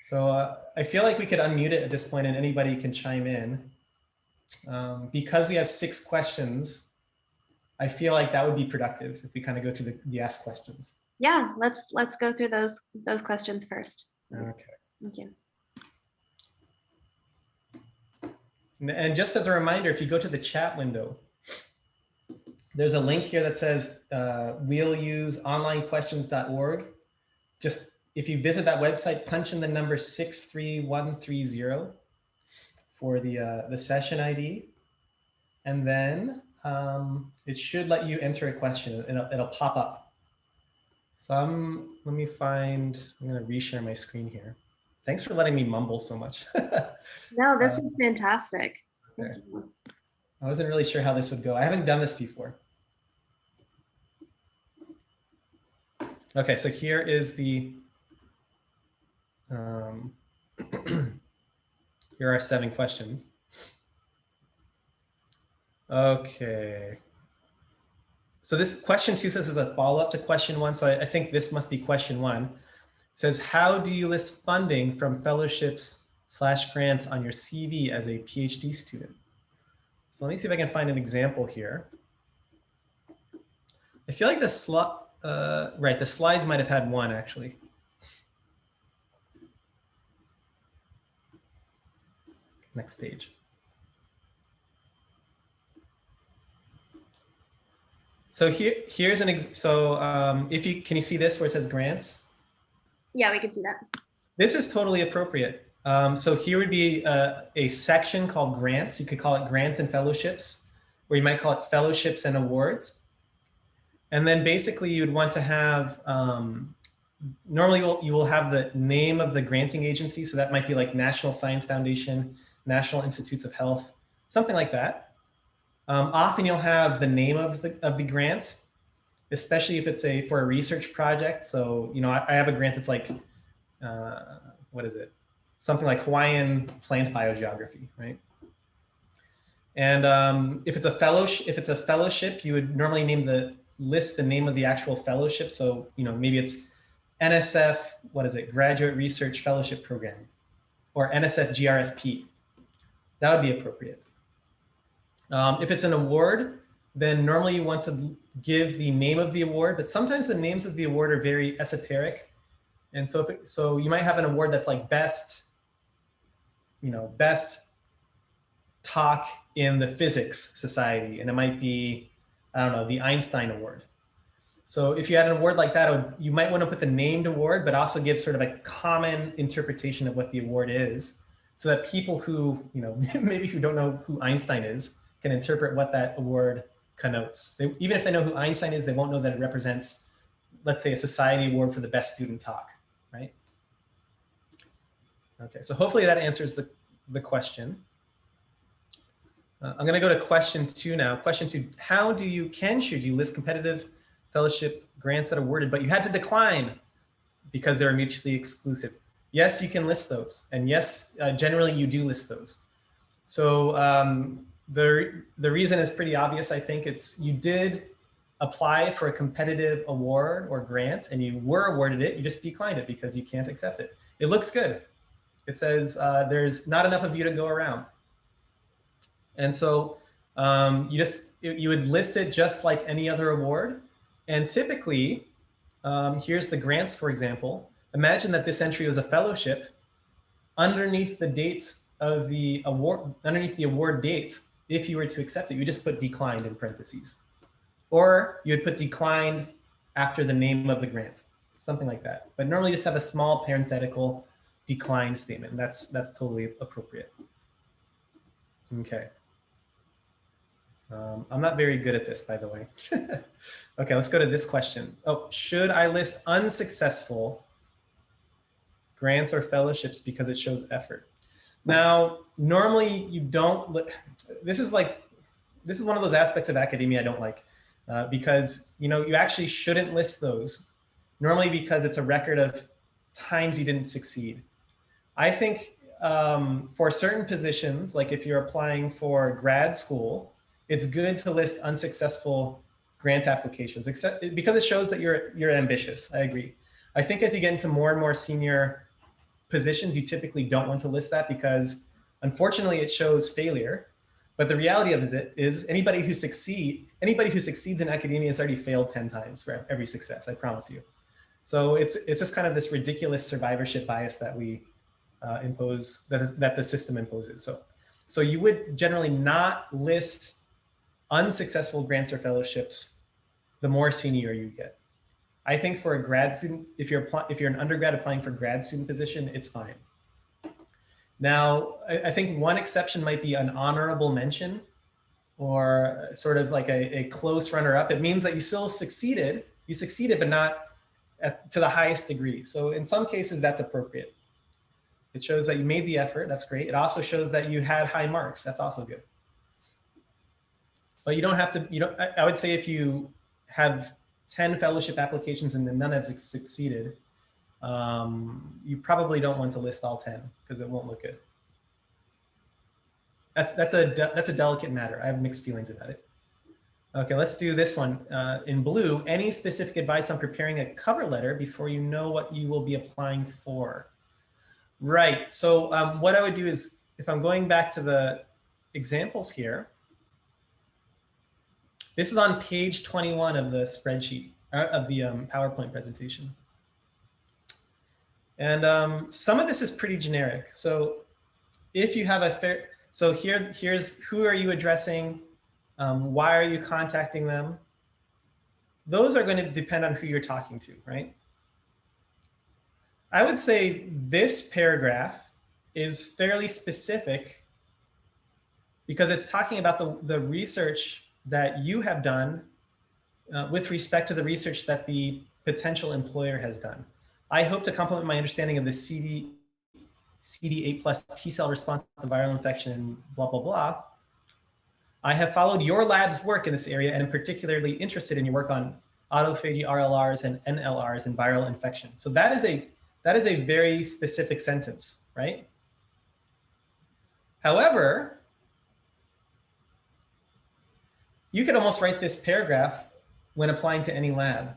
So I feel like we could unmute it at this point and anybody can chime in. Because we have 6 questions, I feel like that would be productive if we kind of go through the ask questions. Yeah, let's go through those questions first. Okay. Thank you. And just as a reminder, if you go to the chat window, there's a link here that says we'll use onlinequestions.org. Just if you visit that website, punch in the number 63130 for the session ID. And then it should let you enter a question and it'll pop up. So let me find, I'm going to reshare my screen here. Thanks for letting me mumble so much. No, this is fantastic. Okay. I wasn't really sure how this would go. I haven't done this before. Okay, so here is the, here are 7 questions. Okay. So this question 2 says is a follow-up to question 1. So I think this must be question 1. It says, how do you list funding from fellowships/grants on your CV as a PhD student? So let me see if I can find an example here. I feel like the slides might have had one actually. Next page. So here's an can you see this where it says grants? Yeah, we can see that. This is totally appropriate. So here would be a section called grants. You could call it grants and fellowships, or you might call it fellowships and awards. And then basically you'd want to have, normally you will have the name of the granting agency. So that might be like National Science Foundation, National Institutes of Health, something like that. Often you'll have the name of the grant, especially if it's for a research project. So, I have a grant that's like, what is it? Something like Hawaiian plant biogeography, right? And if it's a fellowship, you would normally list the name of the actual fellowship. So, maybe it's NSF, what is it? Graduate Research Fellowship Program, or NSF GRFP. That would be appropriate. If it's an award, then normally you want to give the name of the award, but sometimes the names of the award are very esoteric. And so you might have an award that's like best talk in the physics society. And it might be, I don't know, the Einstein Award. So if you had an award like that, you might want to put the named award, but also give sort of a common interpretation of what the award is, so that people who, maybe who don't know who Einstein is, can interpret what that award connotes. Even if they know who Einstein is, they won't know that it represents, let's say, a society award for the best student talk, right? Okay, so hopefully that answers the question. I'm going to go to question 2 now. Question 2, should you list competitive fellowship grants that are awarded, but you had to decline because they're mutually exclusive? Yes, you can list those. And yes, generally you do list those. So the reason is pretty obvious. I think you did apply for a competitive award or grant and you were awarded it, you just declined it because you can't accept it. It looks good. It says there's not enough of you to go around. And so you would list it just like any other award. And typically, here's the grants, for example. Imagine that this entry was a fellowship. Underneath the date of the award, underneath the award date, if you were to accept it, you just put declined in parentheses. Or you'd put declined after the name of the grant, something like that. But normally just have a small parenthetical declined statement. That's totally appropriate. Okay. I'm not very good at this, by the way. Okay, let's go to this question. Oh, should I list unsuccessful grants or fellowships because it shows effort? Now, normally you don't, this is one of those aspects of academia I don't like, because you actually shouldn't list those, normally because it's a record of times you didn't succeed. I think for certain positions, like if you're applying for grad school, it's good to list unsuccessful grant applications, except because it shows that you're ambitious. I agree. I think as you get into more and more senior positions, you typically don't want to list that because unfortunately it shows failure. But the reality of it is anybody who succeeds in academia has already failed 10 times for every success, I promise you. So it's just kind of this ridiculous survivorship bias that we impose, that the system imposes. So you would generally not list unsuccessful grants or fellowships the more senior you get. I think for a grad student, if you're an undergrad applying for grad student position, it's fine. Now, I think one exception might be an honorable mention or sort of like a close runner-up. It means that you still succeeded. You succeeded, but not to the highest degree. So in some cases, that's appropriate. It shows that you made the effort. That's great. It also shows that you had high marks. That's also good. But you don't have to, I would say if you have 10 fellowship applications and then none have succeeded, you probably don't want to list all 10 because it won't look good. That's a delicate matter. I have mixed feelings about it. Okay, let's do this one in blue. Any specific advice on preparing a cover letter before you know what you will be applying for? Right, so what I would do is, if I'm going back to the examples here, this is on page 21 of the spreadsheet, of the PowerPoint presentation. And some of this is pretty generic. So if you have so here's who are you addressing? Why are you contacting them? Those are going to depend on who you're talking to, right? I would say this paragraph is fairly specific because it's talking about the research that you have done with respect to the research that the potential employer has done. I hope to complement my understanding of the CD8 plus T-cell response to viral infection, blah, blah, blah. I have followed your lab's work in this area and am particularly interested in your work on autophagy RLRs and NLRs in viral infection. So that is a very specific sentence, right? However, you could almost write this paragraph when applying to any lab,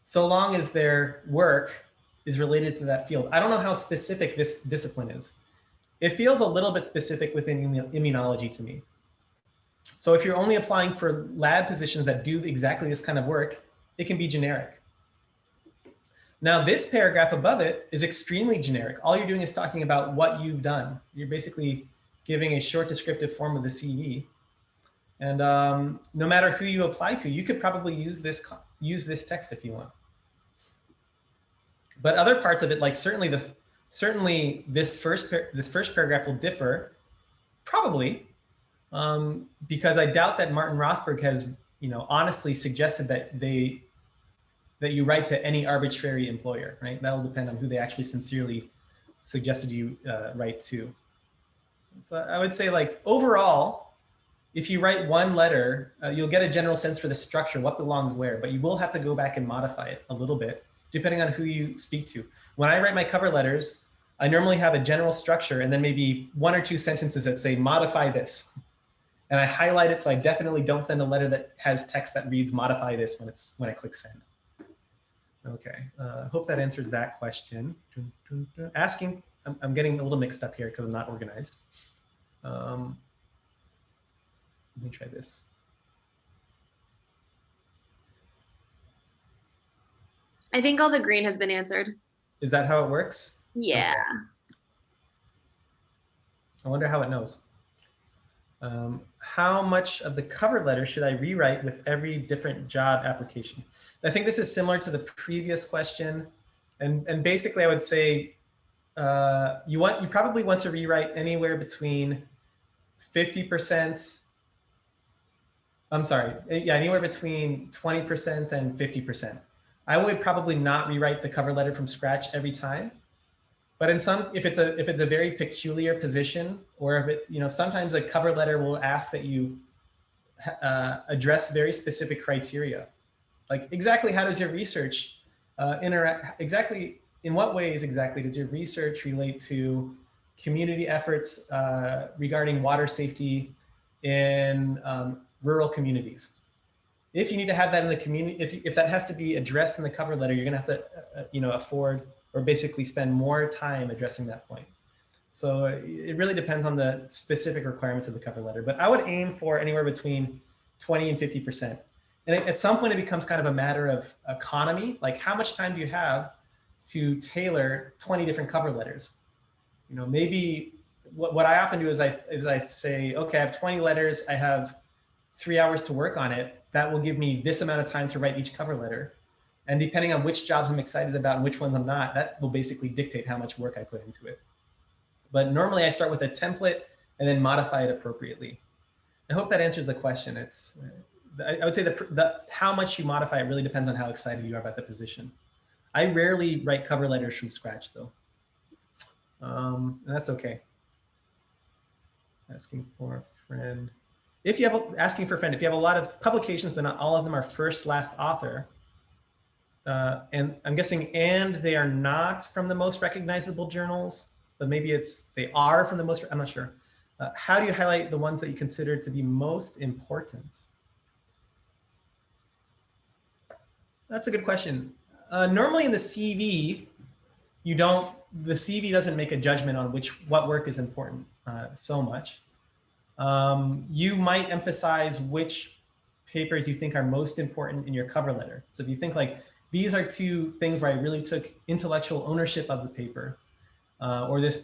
so long as their work is related to that field. I don't know how specific this discipline is. It feels a little bit specific within immunology to me. So if you're only applying for lab positions that do exactly this kind of work, it can be generic. Now this paragraph above it is extremely generic. All you're doing is talking about what you've done. You're basically giving a short descriptive form of the CV. And no matter who you apply to, you could probably use this text if you want. But other parts of it, like certainly this first paragraph will differ, probably, because I doubt that Martin Rothberg has, honestly suggested that you write to any arbitrary employer, right? That'll depend on who they actually sincerely suggested you write to. So I would say, like, overall, if you write one letter, you'll get a general sense for the structure, what belongs where, but you will have to go back and modify it a little bit, depending on who you speak to. When I write my cover letters, I normally have a general structure and then maybe one or two sentences that say, modify this. And I highlight it, so I definitely don't send a letter that has text that reads, modify this when I click send. Okay, hope that answers that question. Asking, I'm getting a little mixed up here because I'm not organized. Let me try this. I think all the green has been answered. Is that how it works? Yeah. Okay. I wonder how it knows. How much of the cover letter should I rewrite with every different job application? I think this is similar to the previous question. And basically I would say you probably want to rewrite anywhere between 50% I'm sorry. Yeah, anywhere between 20% and 50%. I would probably not rewrite the cover letter from scratch every time. But in some, if it's a very peculiar position, or if it, sometimes a cover letter will ask that you address very specific criteria. Like exactly how does your research interact, exactly in what ways exactly does your research relate to community efforts regarding water safety in rural communities? If you need to have that in the community, if that has to be addressed in the cover letter, you're gonna have to afford or basically spend more time addressing that point. So it really depends on the specific requirements of the cover letter, but I would aim for anywhere between 20 and 50%. And at some point it becomes kind of a matter of economy, like how much time do you have to tailor 20 different cover letters? Maybe what I often do is I say, okay, I have 20 letters, I have 3 hours to work on it. That will give me this amount of time to write each cover letter. And depending on which jobs I'm excited about and which ones I'm not, that will basically dictate how much work I put into it. But normally I start with a template and then modify it appropriately. I hope that answers the question. I would say how much you modify it really depends on how excited you are about the position. I rarely write cover letters from scratch though. And that's okay. Asking for a friend. If you have asking for a friend, if you have a lot of publications, but not all of them are first, last author, and I'm guessing, and they are not from the most recognizable journals, but maybe they are from the most, I'm not sure. How do you highlight the ones that you consider to be most important? That's a good question. Normally in the CV, the CV doesn't make a judgment on what work is important so much. You might emphasize which papers you think are most important in your cover letter. So if you think like, these are two things where I really took intellectual ownership of the paper, or this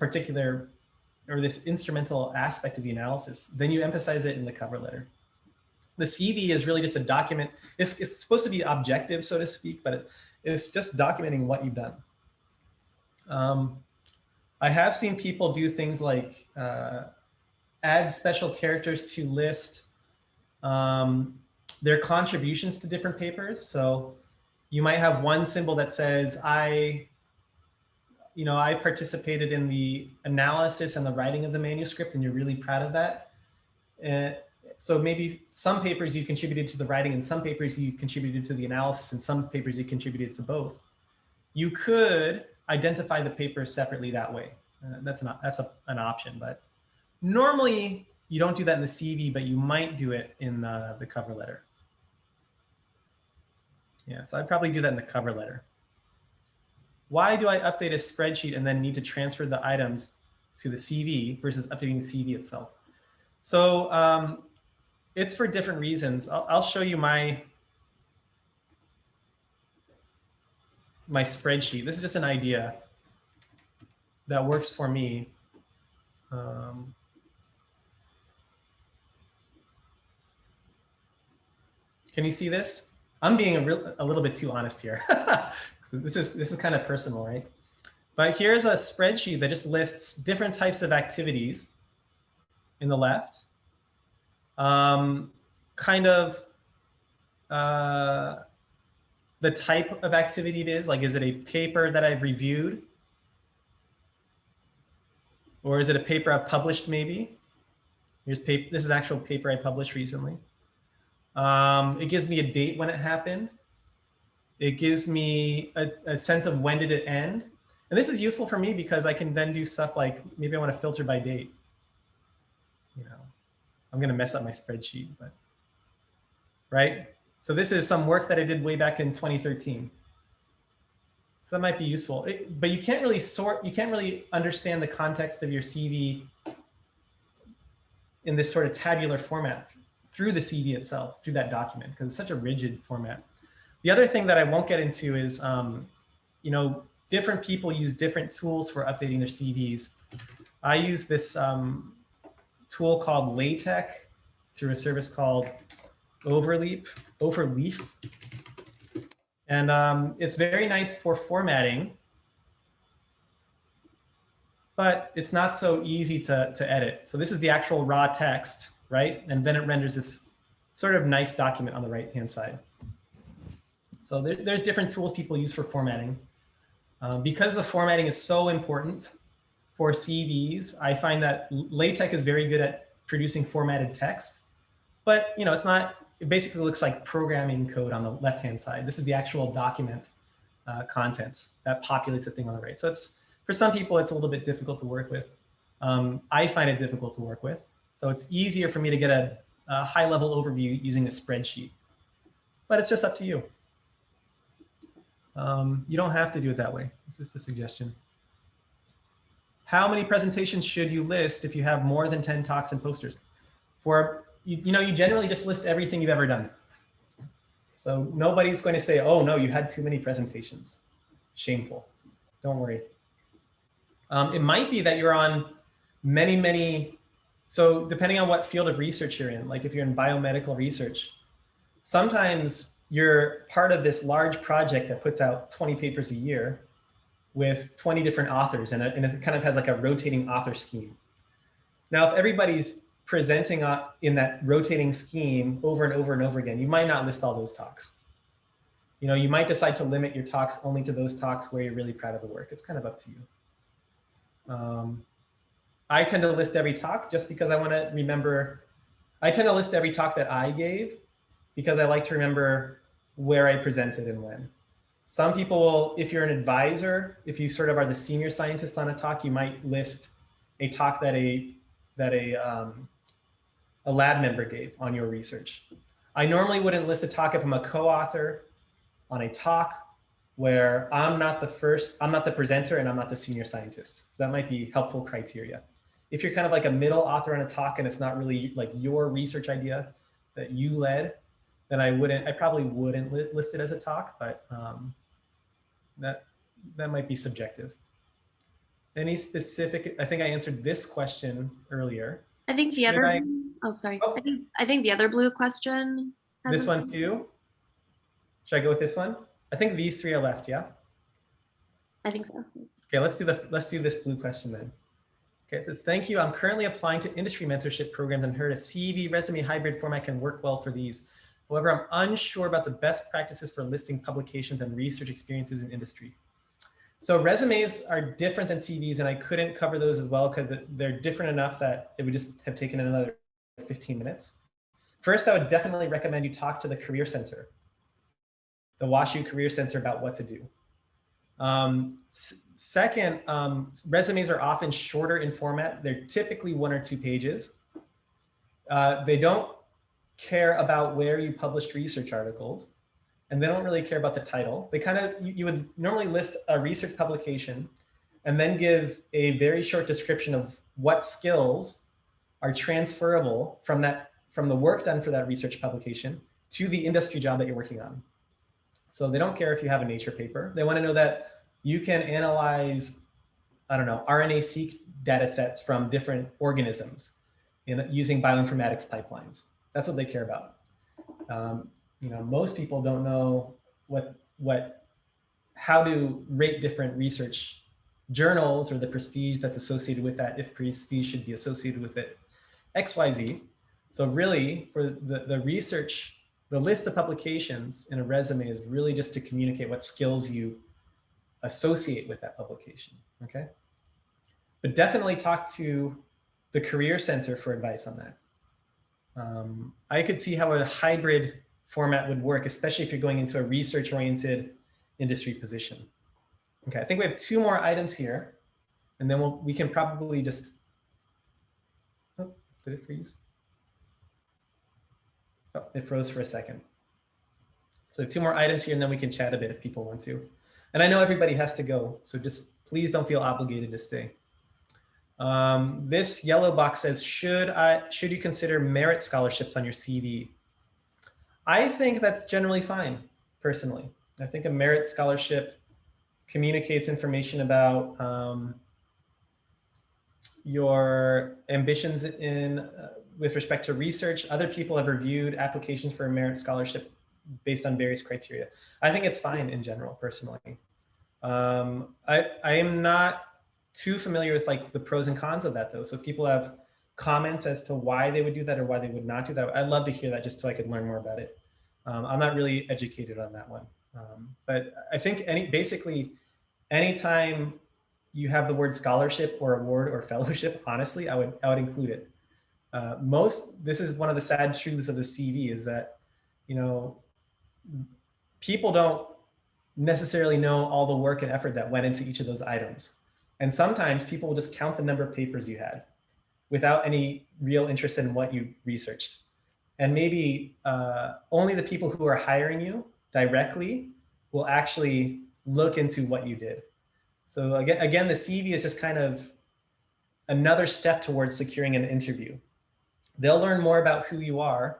instrumental aspect of the analysis, then you emphasize it in the cover letter. The CV is really just a document. It's supposed to be objective, so to speak, but it's just documenting what you've done. I have seen people do things like add special characters to list their contributions to different papers. So you might have one symbol that says, I participated in the analysis and the writing of the manuscript, and you're really proud of that. So maybe some papers you contributed to the writing, and some papers you contributed to the analysis, and some papers you contributed to both. You could identify the papers separately that way. That's an option, but normally you don't do that in the CV, but you might do it in the cover letter. Yeah, so I'd probably do that in the cover letter. Why do I update a spreadsheet and then need to transfer the items to the CV versus updating the CV itself? So it's for different reasons. I'll show you my spreadsheet. This is just an idea that works for me. Can you see this? I'm being a little bit too honest here. So this is kind of personal, right? But here's a spreadsheet that just lists different types of activities in the left. Kind of the type of activity it is, like, is it a paper that I've reviewed? Or is it a paper I've published maybe? Here's paper, this is an actual paper I published recently. It gives me a date when it happened. It gives me a sense of when did it end. And this is useful for me because I can then do stuff like, maybe I want to filter by date. I'm going to mess up my spreadsheet, but right. So this is some work that I did way back in 2013. So that might be useful, but you can't really you can't really understand the context of your CV in this sort of tabular format through the CV itself, through that document, because it's such a rigid format. The other thing that I won't get into is, different people use different tools for updating their CVs. I use this tool called LaTeX through a service called Overleaf. And it's very nice for formatting, but it's not so easy to edit. So this is the actual raw text, right? And then it renders this sort of nice document on the right-hand side. So there's different tools people use for formatting. Because the formatting is so important for CVs, I find that LaTeX is very good at producing formatted text, but it's not, it basically looks like programming code on the left-hand side. This is the actual document contents that populates the thing on the right. So it's, for some people, it's a little bit difficult to work with. I find it difficult to work with. So it's easier for me to get a high-level overview using a spreadsheet, but it's just up to you. You don't have to do it that way. It's just a suggestion. How many presentations should you list if you have more than 10 talks and posters? You generally just list everything you've ever done. So nobody's going to say, oh no, you had too many presentations. Shameful. Don't worry. It might be that you're on many, so depending on what field of research you're in, like if you're in biomedical research, sometimes you're part of this large project that puts out 20 papers a year with 20 different authors, and it kind of has like a rotating author scheme. Now, if everybody's presenting in that rotating scheme over and over and over again, you might not list all those talks. You might decide to limit your talks only to those talks where you're really proud of the work. It's kind of up to you. I tend to list every talk just because I want to remember. I tend to list every talk that I gave because I like to remember where I presented and when. Some people will, if you're an advisor, if you sort of are the senior scientist on a talk, you might list a talk that a lab member gave on your research. I normally wouldn't list a talk if I'm a co-author on a talk where I'm not the presenter and I'm not the senior scientist. So that might be helpful criteria. If you're kind of like a middle author on a talk and it's not really like your research idea that you led, then I probably wouldn't list it as a talk, but that might be subjective. Any specific, I think I answered this question earlier. I think the other, oh, sorry. Oh. I think the other blue question. This one too? Should I go with this one? I think these three are left, yeah? I think so. Okay, let's do this blue question then. Okay, it says, thank you. I'm currently applying to industry mentorship programs and heard a CV resume hybrid format can work well for these. However, I'm unsure about the best practices for listing publications and research experiences in industry. So resumes are different than CVs, and I couldn't cover those as well because they're different enough that it would just have taken another 15 minutes. First, I would definitely recommend you talk to the Career Center, the WashU Career Center, about what to do. Second, resumes are often shorter in format. They're typically 1 or 2 pages. They don't care about where you published research articles, and they don't really care about the title. They kind of, you would normally list a research publication and then give a very short description of what skills are transferable from the work done for that research publication to the industry job that you're working on. So they don't care if you have a Nature paper. They want to know that you can analyze, I don't know, RNA-seq data sets from different organisms using bioinformatics pipelines. That's what they care about. Most people don't know how to rate different research journals or the prestige that's associated with that, if prestige should be associated with it, XYZ. So really, for the research, the list of publications in a resume is really just to communicate what skills you associate with that publication, okay? But definitely talk to the Career Center for advice on that. I could see how a hybrid format would work, especially if you're going into a research-oriented industry position. Okay, I think we have 2 more items here, and then we can probably just, oh, did it freeze? Oh, it froze for a second. So 2 more items here, and then we can chat a bit if people want to. And I know everybody has to go, so just please don't feel obligated to stay. This yellow box says, should you consider merit scholarships on your CV? I think that's generally fine, personally. I think a merit scholarship communicates information about your ambitions with respect to research. Other people have reviewed applications for a merit scholarship based on various criteria. I think it's fine in general, personally. I am not too familiar with like the pros and cons of that though. So people have comments as to why they would do that or why they would not do that, I'd love to hear that just so I could learn more about it. I'm not really educated on that one. But I think basically anytime you have the word scholarship or award or fellowship, honestly, I would include it. This is one of the sad truths of the CV is that, you know, people don't necessarily know all the work and effort that went into each of those items. And sometimes people will just count the number of papers you had without any real interest in what you researched. And maybe only the people who are hiring you directly will actually look into what you did. So again, the CV is just kind of another step towards securing an interview. They'll learn more about who you are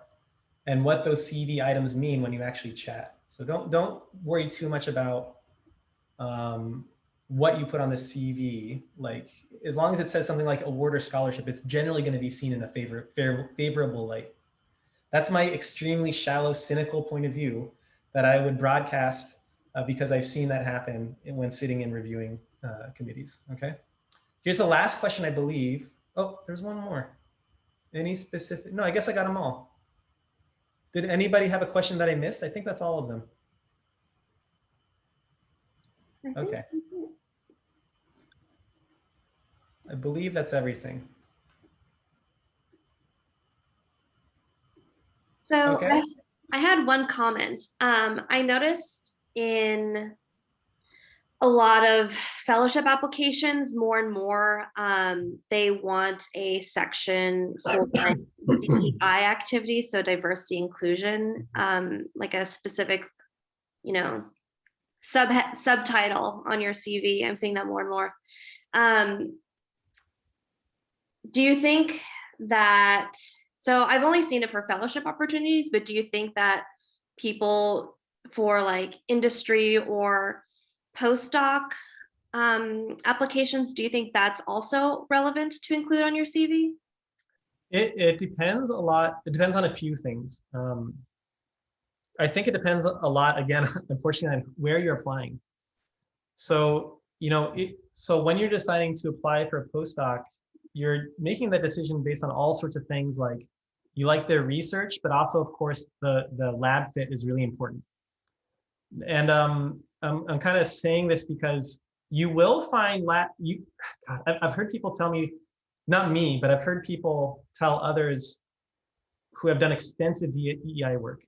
and what those CV items mean when you actually chat. So don't worry too much about what you put on the CV. Like, as long as it says something like award or scholarship, it's generally going to be seen in a favorable light. That's my extremely shallow, cynical point of view that I would broadcast because I've seen that happen when sitting and reviewing committees. Okay. Here's the last question, I believe. Oh, there's one more. Any specific? No, I guess I got them all. Did anybody have a question that I missed? I think that's all of them. Okay. I believe that's everything. So okay. I had one comment. I noticed in a lot of fellowship applications, more and more, they want a section for like DEI activities, so diversity inclusion, like a specific, you know, subtitle on your CV. I'm seeing that more and more. Do you think that, so I've only seen it for fellowship opportunities, but do you think that people for like industry or postdoc applications, do you think that's also relevant to include on your CV? It depends a lot. It depends on a few things. I think it depends a lot, again, unfortunately, on where you're applying. So, you know, so when you're deciding to apply for a postdoc, you're making that decision based on all sorts of things, like you like their research, but also, of course, the lab fit is really important. And I'm kind of saying this because you will find I've heard people tell me, not me, but I've heard people tell others who have done extensive DEI work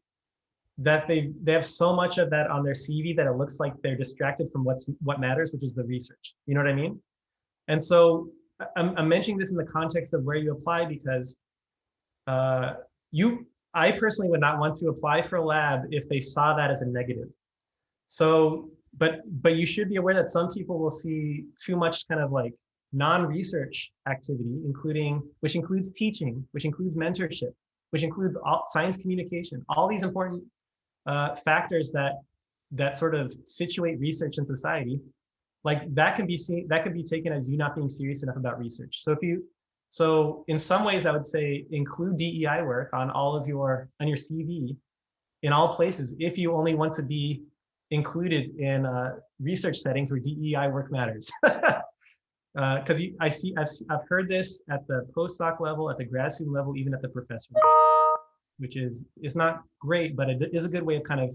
that they have so much of that on their CV that it looks like they're distracted from what matters, which is the research. You know what I mean? And so I'm mentioning this in the context of where you apply because I personally would not want to apply for a lab if they saw that as a negative. So, but you should be aware that some people will see too much kind of like non-research activity, which includes teaching, which includes mentorship, which includes science communication, all these important factors that sort of situate research in society. Like that can be taken as you not being serious enough about research. So in some ways, I would say include DEI work on your CV in all places if you only want to be included in research settings where DEI work matters. Because I've heard this at the postdoc level, at the grad student level, even at the professor level, which is not great, but it is a good way of kind of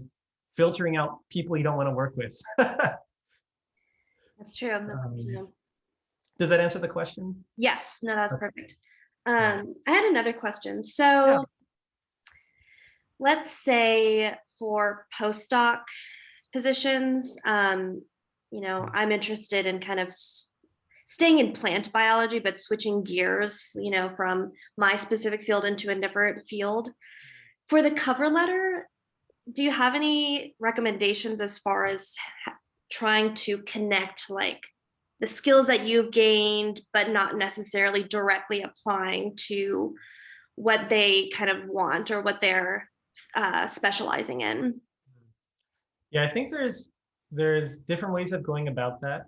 filtering out people you don't want to work with. That's true. That's true. Does that answer the question? Yes, no, that's perfect. I had another question. So let's say for postdoc positions, you know, I'm interested in kind of staying in plant biology, but switching gears, you know, from my specific field into a different field. For the cover letter, do you have any recommendations as far as trying to connect like the skills that you've gained, but not necessarily directly applying to what they kind of want or what they're specializing in? Yeah, I think there's different ways of going about that.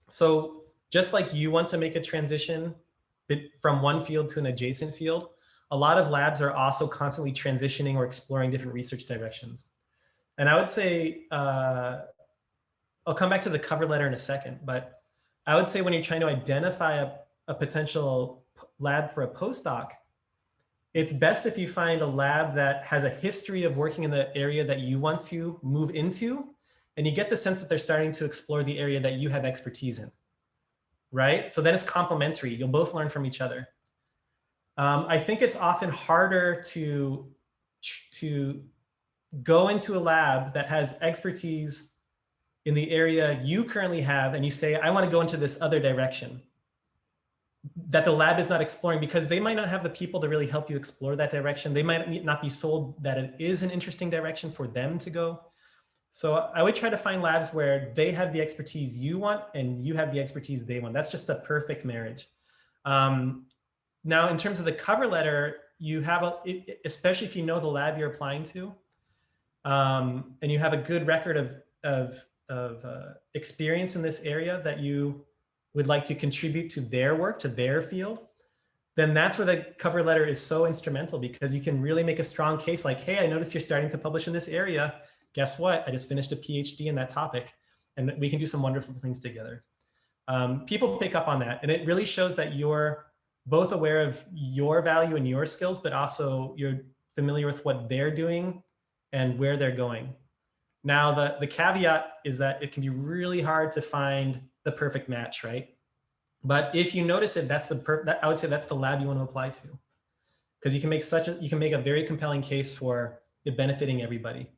So just like you want to make a transition from one field to an adjacent field, a lot of labs are also constantly transitioning or exploring different research directions. And I would say, I'll come back to the cover letter in a second, but I would say when you're trying to identify a potential lab for a postdoc, it's best if you find a lab that has a history of working in the area that you want to move into, and you get the sense that they're starting to explore the area that you have expertise in, right? So then it's complementary. You'll both learn from each other. I think it's often harder to go into a lab that has expertise in the area you currently have, and you say, I want to go into this other direction that the lab is not exploring, because they might not have the people to really help you explore that direction. They might not be sold that it is an interesting direction for them to go. So I would try to find labs where they have the expertise you want and you have the expertise they want. That's just a perfect marriage. Now, in terms of the cover letter, you have, especially if you know the lab you're applying to, and you have a good record of experience in this area that you would like to contribute to their work, to their field, then that's where the cover letter is so instrumental, because you can really make a strong case like, hey, I noticed you're starting to publish in this area. Guess what? I just finished a PhD in that topic, and we can do some wonderful things together. People pick up on that, and it really shows that you're both aware of your value and your skills, but also you're familiar with what they're doing and where they're going. Now, the caveat is that it can be really hard to find the perfect match, right? But if you notice it, I would say that's the lab you want to apply to, because you can make a very compelling case for it benefiting everybody.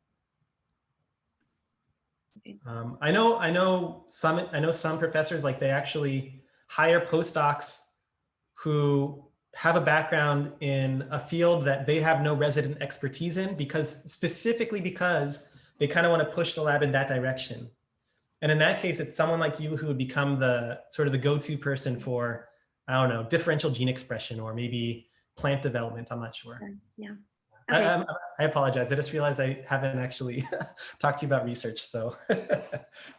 I know some professors, like, they actually hire postdocs who have a background in a field that they have no resident expertise in, specifically because they kind of want to push the lab in that direction. And in that case, it's someone like you who would become the sort of the go-to person for, I don't know, differential gene expression, or maybe plant development. I'm not sure. Yeah. Okay. I apologize. I just realized I haven't actually talked to you about research. So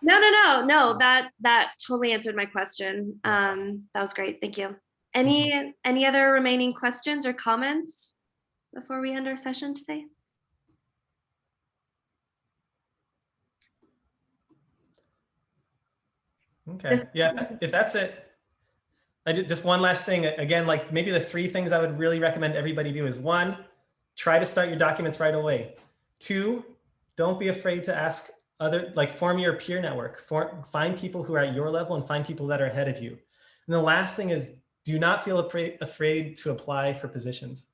No. That totally answered my question. That was great. Thank you. Any other remaining questions or comments before we end our session today? Okay. Yeah. If that's it, I did just one last thing. Again, like, maybe the 3 things I would really recommend everybody do is: 1, try to start your documents right away. 2, don't be afraid to ask form your peer network. Find people who are at your level and find people that are ahead of you. And the last thing is, do not feel afraid to apply for positions.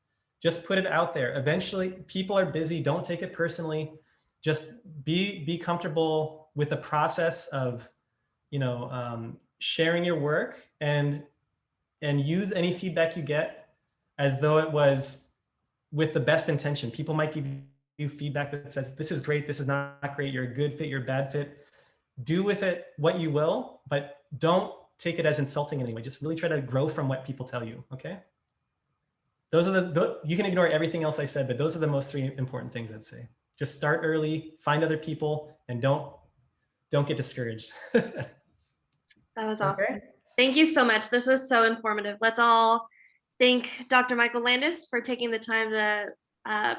Just put it out there. Eventually, people are busy. Don't take it personally. Just be comfortable with the process of, sharing your work, and use any feedback you get as though it was with the best intention. People might give you feedback that says, this is great, this is not great, you're a good fit, you're a bad fit. Do with it what you will, but don't take it as insulting anyway. Just really try to grow from what people tell you, okay? Those are you can ignore everything else I said, but those are the most 3 important things I'd say. Just start early, find other people, and don't get discouraged. That was awesome. Okay. Thank you so much. This was so informative. Let's all thank Dr. Michael Landis for taking the time to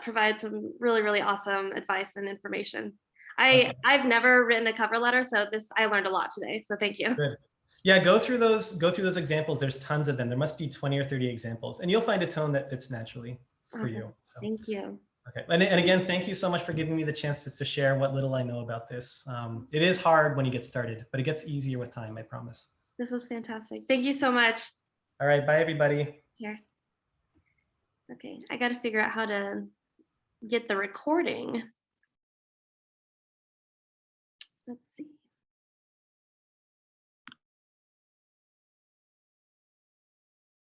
provide some really, really awesome advice and information. I've never written a cover letter, so I learned a lot today. So thank you. Good. Yeah, go through those examples. There's tons of them. There must be 20 or 30 examples, and you'll find a tone that fits naturally for you. So. Thank you. Okay, and again, thank you so much for giving me the chance to share what little I know about this. It is hard when you get started, but it gets easier with time, I promise. This was fantastic. Thank you so much. All right, bye everybody. Here. Okay, I got to figure out how to get the recording.